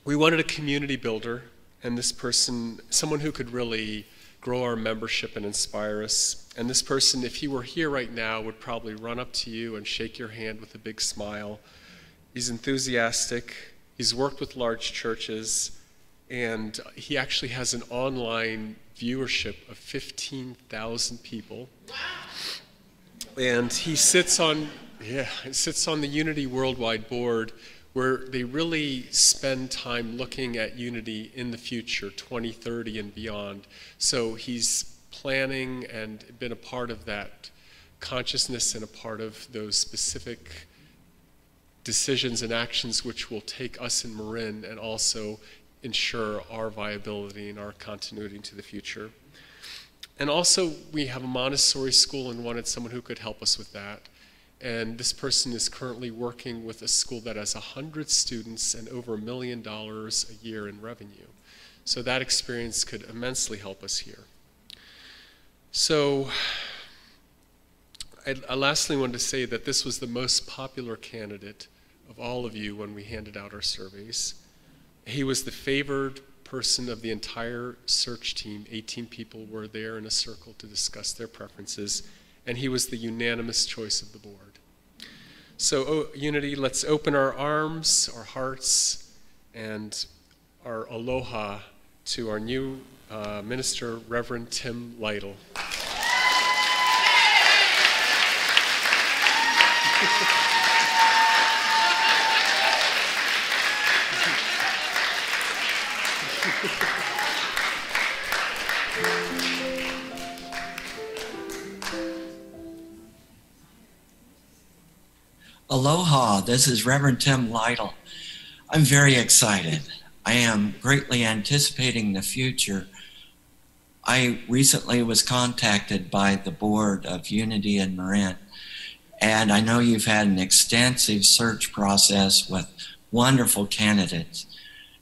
We wanted a community builder, and this person, someone who could really grow our membership and inspire us. And this person, if he were here right now, would probably run up to you and shake your hand with a big smile. He's enthusiastic, he's worked with large churches, and he actually has an online viewership of 15,000 people. Wow. And he sits on the Unity Worldwide Board, where they really spend time looking at unity in the future, 2030 and beyond. So he's planning and been a part of that consciousness and a part of those specific decisions and actions which will take us in Marin and also ensure our viability and our continuity into the future. And also, we have a Montessori school and wanted someone who could help us with that. And this person is currently working with a school that has 100 students and over $1 million a year in revenue. So that experience could immensely help us here. So I lastly wanted to say that this was the most popular candidate of all of you when we handed out our surveys. He was the favored person of the entire search team. 18 people were there in a circle to discuss their preferences, and he was the unanimous choice of the board. So, Unity, let's open our arms, our hearts, and our aloha to our new minister, Reverend Tim Lytle. Aloha, this is Reverend Tim Lytle. I'm very excited. I am greatly anticipating the future. I recently was contacted by the board of Unity in Marin, and I know you've had an extensive search process with wonderful candidates.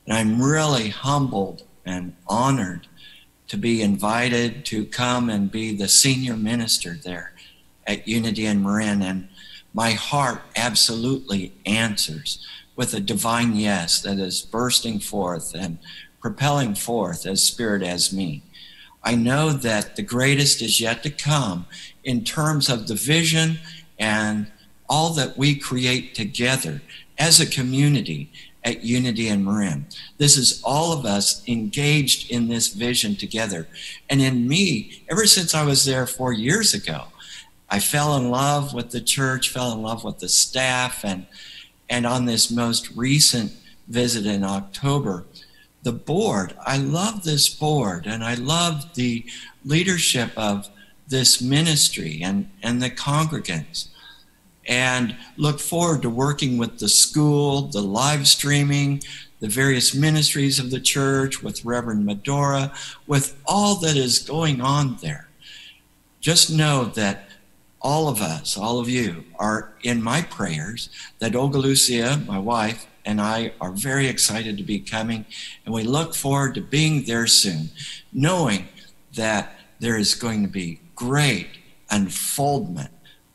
And I'm really humbled and honored to be invited to come and be the senior minister there at Unity in Marin. And my heart absolutely answers with a divine yes that is bursting forth and propelling forth as Spirit as me. I know that the greatest is yet to come in terms of the vision and all that we create together as a community at Unity in Marin. This is all of us engaged in this vision together. And in me, ever since I was there 4 years ago, I fell in love with the church, fell in love with the staff, and on this most recent visit in October, the board, I love this board, and I love the leadership of this ministry and the congregants, and look forward to working with the school, the live streaming, the various ministries of the church, with Reverend Medora, with all that is going on there. Just know that all of us, all of you, are in my prayers, that Olga Lucia, my wife, and I are very excited to be coming, and we look forward to being there soon, knowing that there is going to be great unfoldment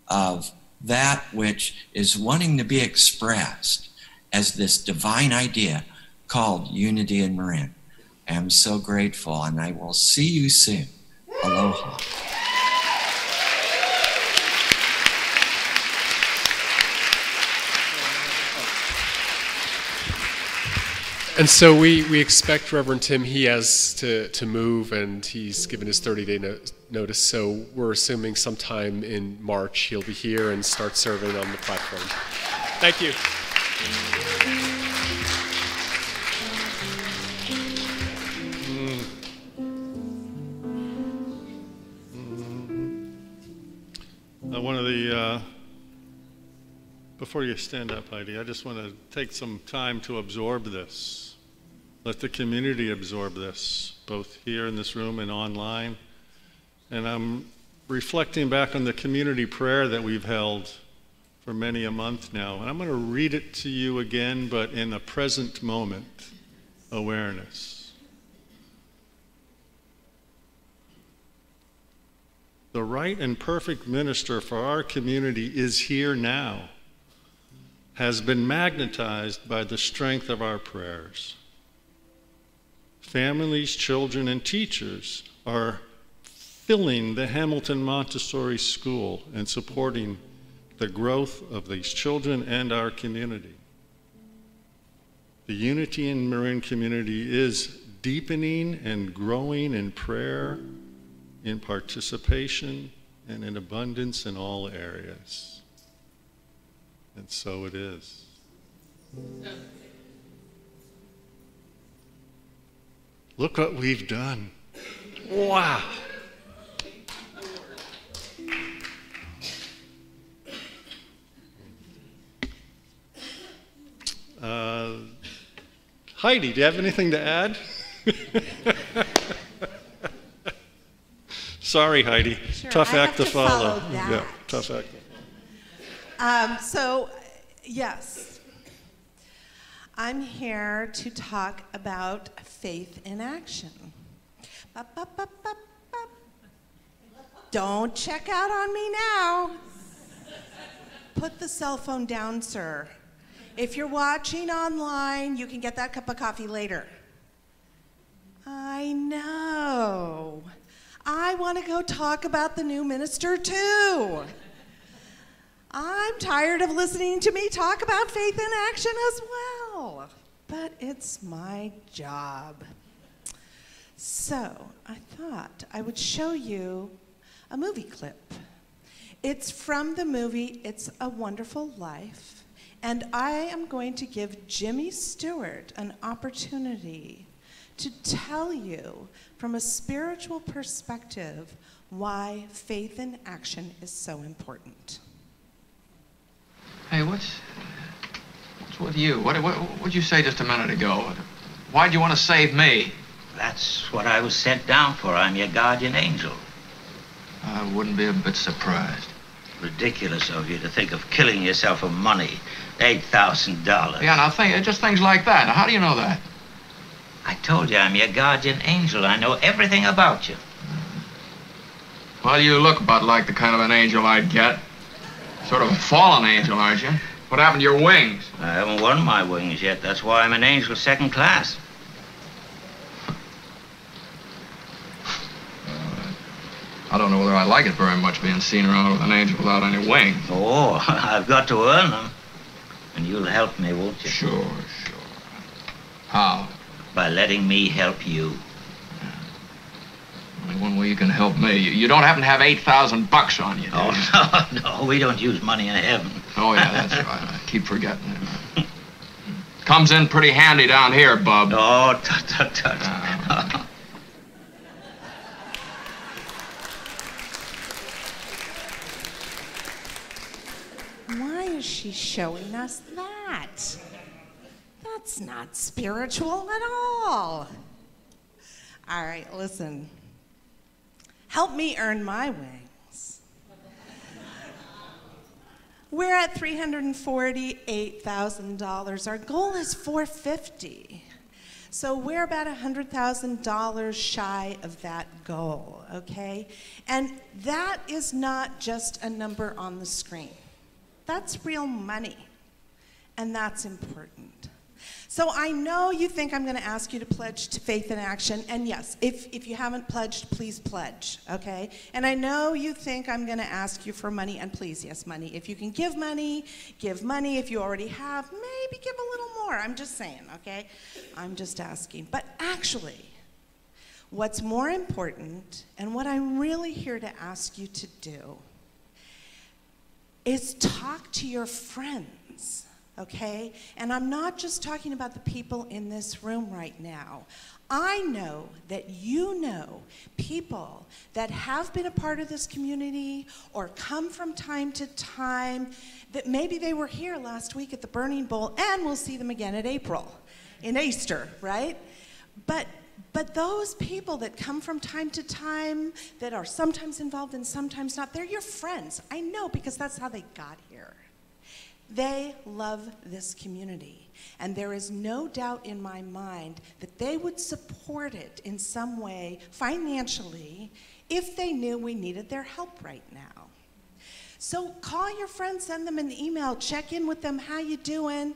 of that which is wanting to be expressed as this divine idea called Unity in Marin. I am so grateful, and I will see you soon. Aloha. And so we expect Reverend Tim, he has to move, and he's given his 30-day notice, so we're assuming sometime in March he'll be here and start serving on the platform. Thank you. One of the, before you stand up, Heidi, I just want to take some time to absorb this. Let the community absorb this, both here in this room and online. And I'm reflecting back on the community prayer that we've held for many a month now. And I'm going to read it to you again, but in a present moment awareness. The right and perfect minister for our community is here now, has been magnetized by the strength of our prayers. Families, children, and teachers are filling the Hamilton Montessori School and supporting the growth of these children and our community. The Unity in Marin community is deepening and growing in prayer, in participation, and in abundance in all areas. And so it is. Look what we've done. Wow. Heidi, do you have anything to add? Sorry, Heidi. Sure, Tough I act have to follow. that. Yeah, tough act. Yes, I'm here to talk about faith in action. Bop, bop, bop, bop, bop. Don't check out on me now. Put the cell phone down, sir. If you're watching online, you can get that cup of coffee later. I know. I want to go talk about the new minister too. I'm tired of listening to me talk about faith in action as well, but it's my job. So I thought I would show you a movie clip. It's from the movie It's a Wonderful Life, and I am going to give Jimmy Stewart an opportunity to tell you from a spiritual perspective why faith in action is so important. Hey, what's with you? What'd you say just a minute ago? Why'd you want to save me? That's what I was sent down for. I'm your guardian angel. I wouldn't be a bit surprised. Ridiculous of you to think of killing yourself for money. $8,000. Yeah, now just things like that. Now, how do you know that? I told you I'm your guardian angel. I know everything about you. Well, you look about like the kind of an angel I'd get. Sort of a fallen angel, aren't you? What happened to your wings? I haven't won my wings yet. That's why I'm an angel second class. I don't know whether I like it very much being seen around with an angel without any wings. Oh, I've got to earn them. And you'll help me, won't you? Sure. How? By letting me help you. Only one way you can help me. You don't happen to have $8,000 on you, do you? Oh, no, we don't use money in heaven. Oh, yeah, that's right. I keep forgetting it. Comes in pretty handy down here, bub. Oh, tut. Why is she showing us that? That's not spiritual at all. All right, listen. Help me earn my wings. We're at $348,000. Our goal is $450,000. So we're about $100,000 shy of that goal, okay? And that is not just a number on the screen. That's real money, and that's important. So I know you think I'm going to ask you to pledge to Faith in Action, and yes, if you haven't pledged, please pledge, okay? And I know you think I'm going to ask you for money, and please, yes, money. If you can give money, give money. If you already have, maybe give a little more. I'm just saying, okay? I'm just asking. But actually, what's more important, and what I'm really here to ask you to do, is talk to your friends, okay? And I'm not just talking about the people in this room right now. I know that you know people that have been a part of this community or come from time to time, that maybe they were here last week at the Burning Bowl, and we'll see them again in Easter, right? But those people that come from time to time, that are sometimes involved and sometimes not, they're your friends. I know, because that's how they got here. They love this community, and there is no doubt in my mind that they would support it in some way financially if they knew we needed their help right now. So call your friends, send them an email, check in with them, how you doing?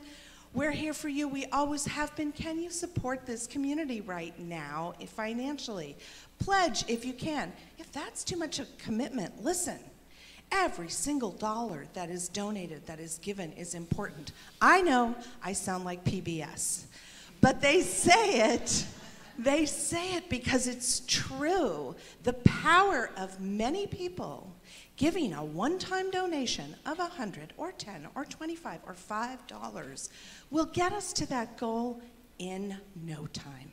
We're here for you. We always have been. Can you support this community right now financially? Pledge if you can. If that's too much of a commitment, listen. Every single dollar that is donated, that is given, is important. I know I sound like PBS, but they say it because it's true. The power of many people giving a one-time donation of $100 or $10 or $25 or $5 will get us to that goal in no time.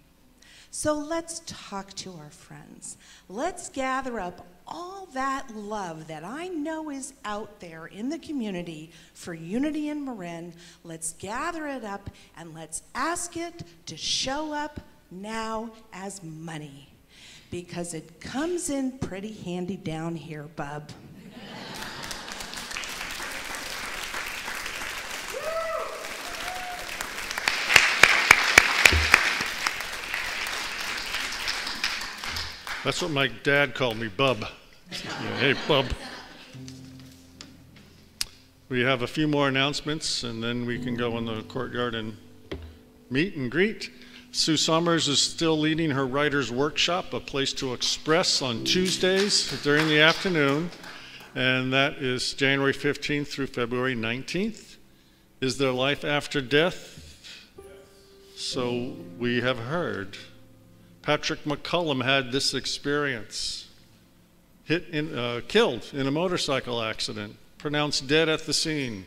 So let's talk to our friends. Let's gather up all that love that I know is out there in the community for Unity in Marin. Let's gather it up and let's ask it to show up now as money, because it comes in pretty handy down here, bub. That's what my dad called me, bub. Yeah, hey, bub. We have a few more announcements, and then we can go in the courtyard and meet and greet. Sue Summers is still leading her writer's workshop, A Place to Express, on Tuesdays during the afternoon, and that is January 15th through February 19th. Is there life after death? So we have heard. Patrick McCullum had this experience. killed in a motorcycle accident, pronounced dead at the scene.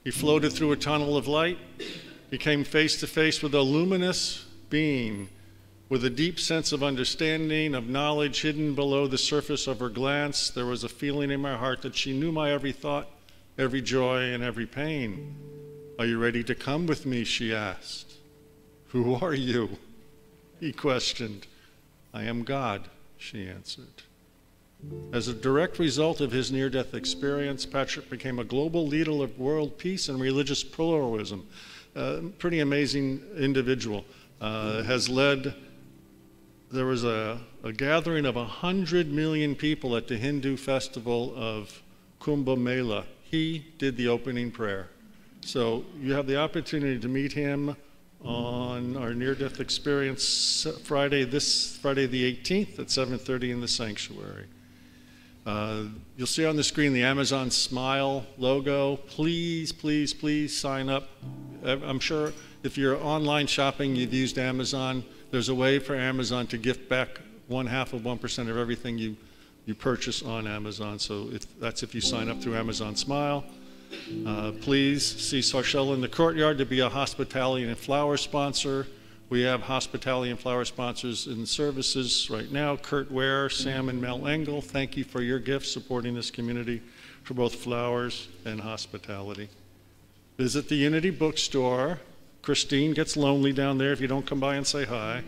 He floated through a tunnel of light. He came face to face with a luminous being with a deep sense of understanding, of knowledge hidden below the surface of her glance. There was a feeling in my heart that she knew my every thought, every joy, and every pain. Are you ready to come with me, she asked. Who are you? He questioned. I am God, she answered. As a direct result of his near-death experience, Patrick became a global leader of world peace and religious pluralism. Pretty amazing individual. Has led, there was a gathering of 100 million people at the Hindu festival of Kumbh Mela. He did the opening prayer. So you have the opportunity to meet him on our near-death experience this Friday the 18th at 7:30 in the sanctuary. You'll see on the screen the Amazon Smile logo. Please, please, please sign up. I'm sure if you're online shopping, you've used Amazon. There's a way for Amazon to gift back 0.5% of everything you purchase on Amazon. So if you sign up through Amazon Smile. Please see Sarshella in the courtyard to be a hospitality and flower sponsor. We have hospitality and flower sponsors in services right now. Kurt Ware, Sam, and Mel Engel, thank you for your gifts supporting this community for both flowers and hospitality. Visit the Unity Bookstore. Christine gets lonely down there if you don't come by and say hi,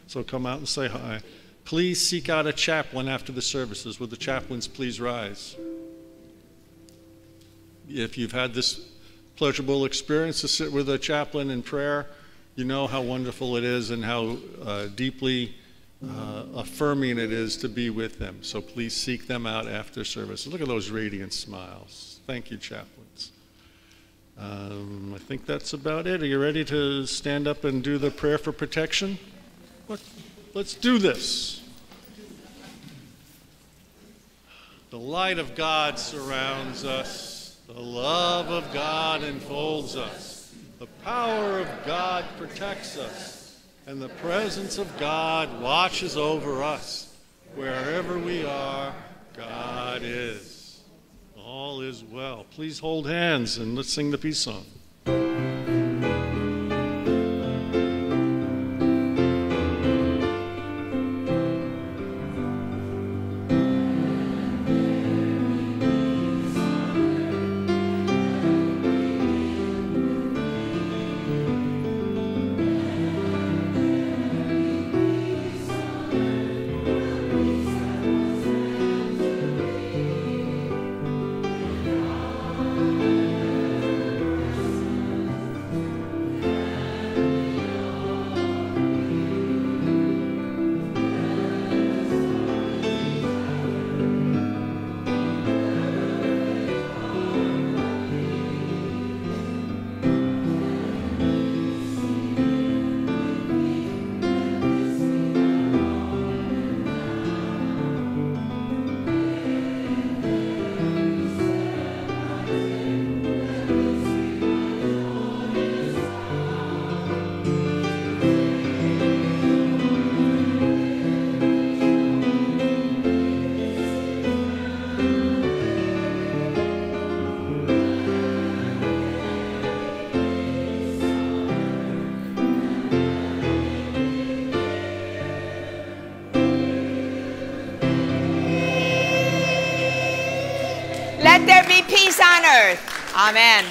so come out and say hi. Please seek out a chaplain after the services. Would the chaplains please rise? If you've had this pleasurable experience to sit with a chaplain in prayer, you know how wonderful it is and how deeply affirming it is to be with them. So please seek them out after service. Look at those radiant smiles. Thank you, chaplains. I think that's about it. Are you ready to stand up and do the prayer for protection? Let's do this. The light of God surrounds us. The love of God enfolds us. The power of God protects us. And the presence of God watches over us. Wherever we are, God is. All is well. Please hold hands and let's sing the peace song. Let there be peace on earth. Amen.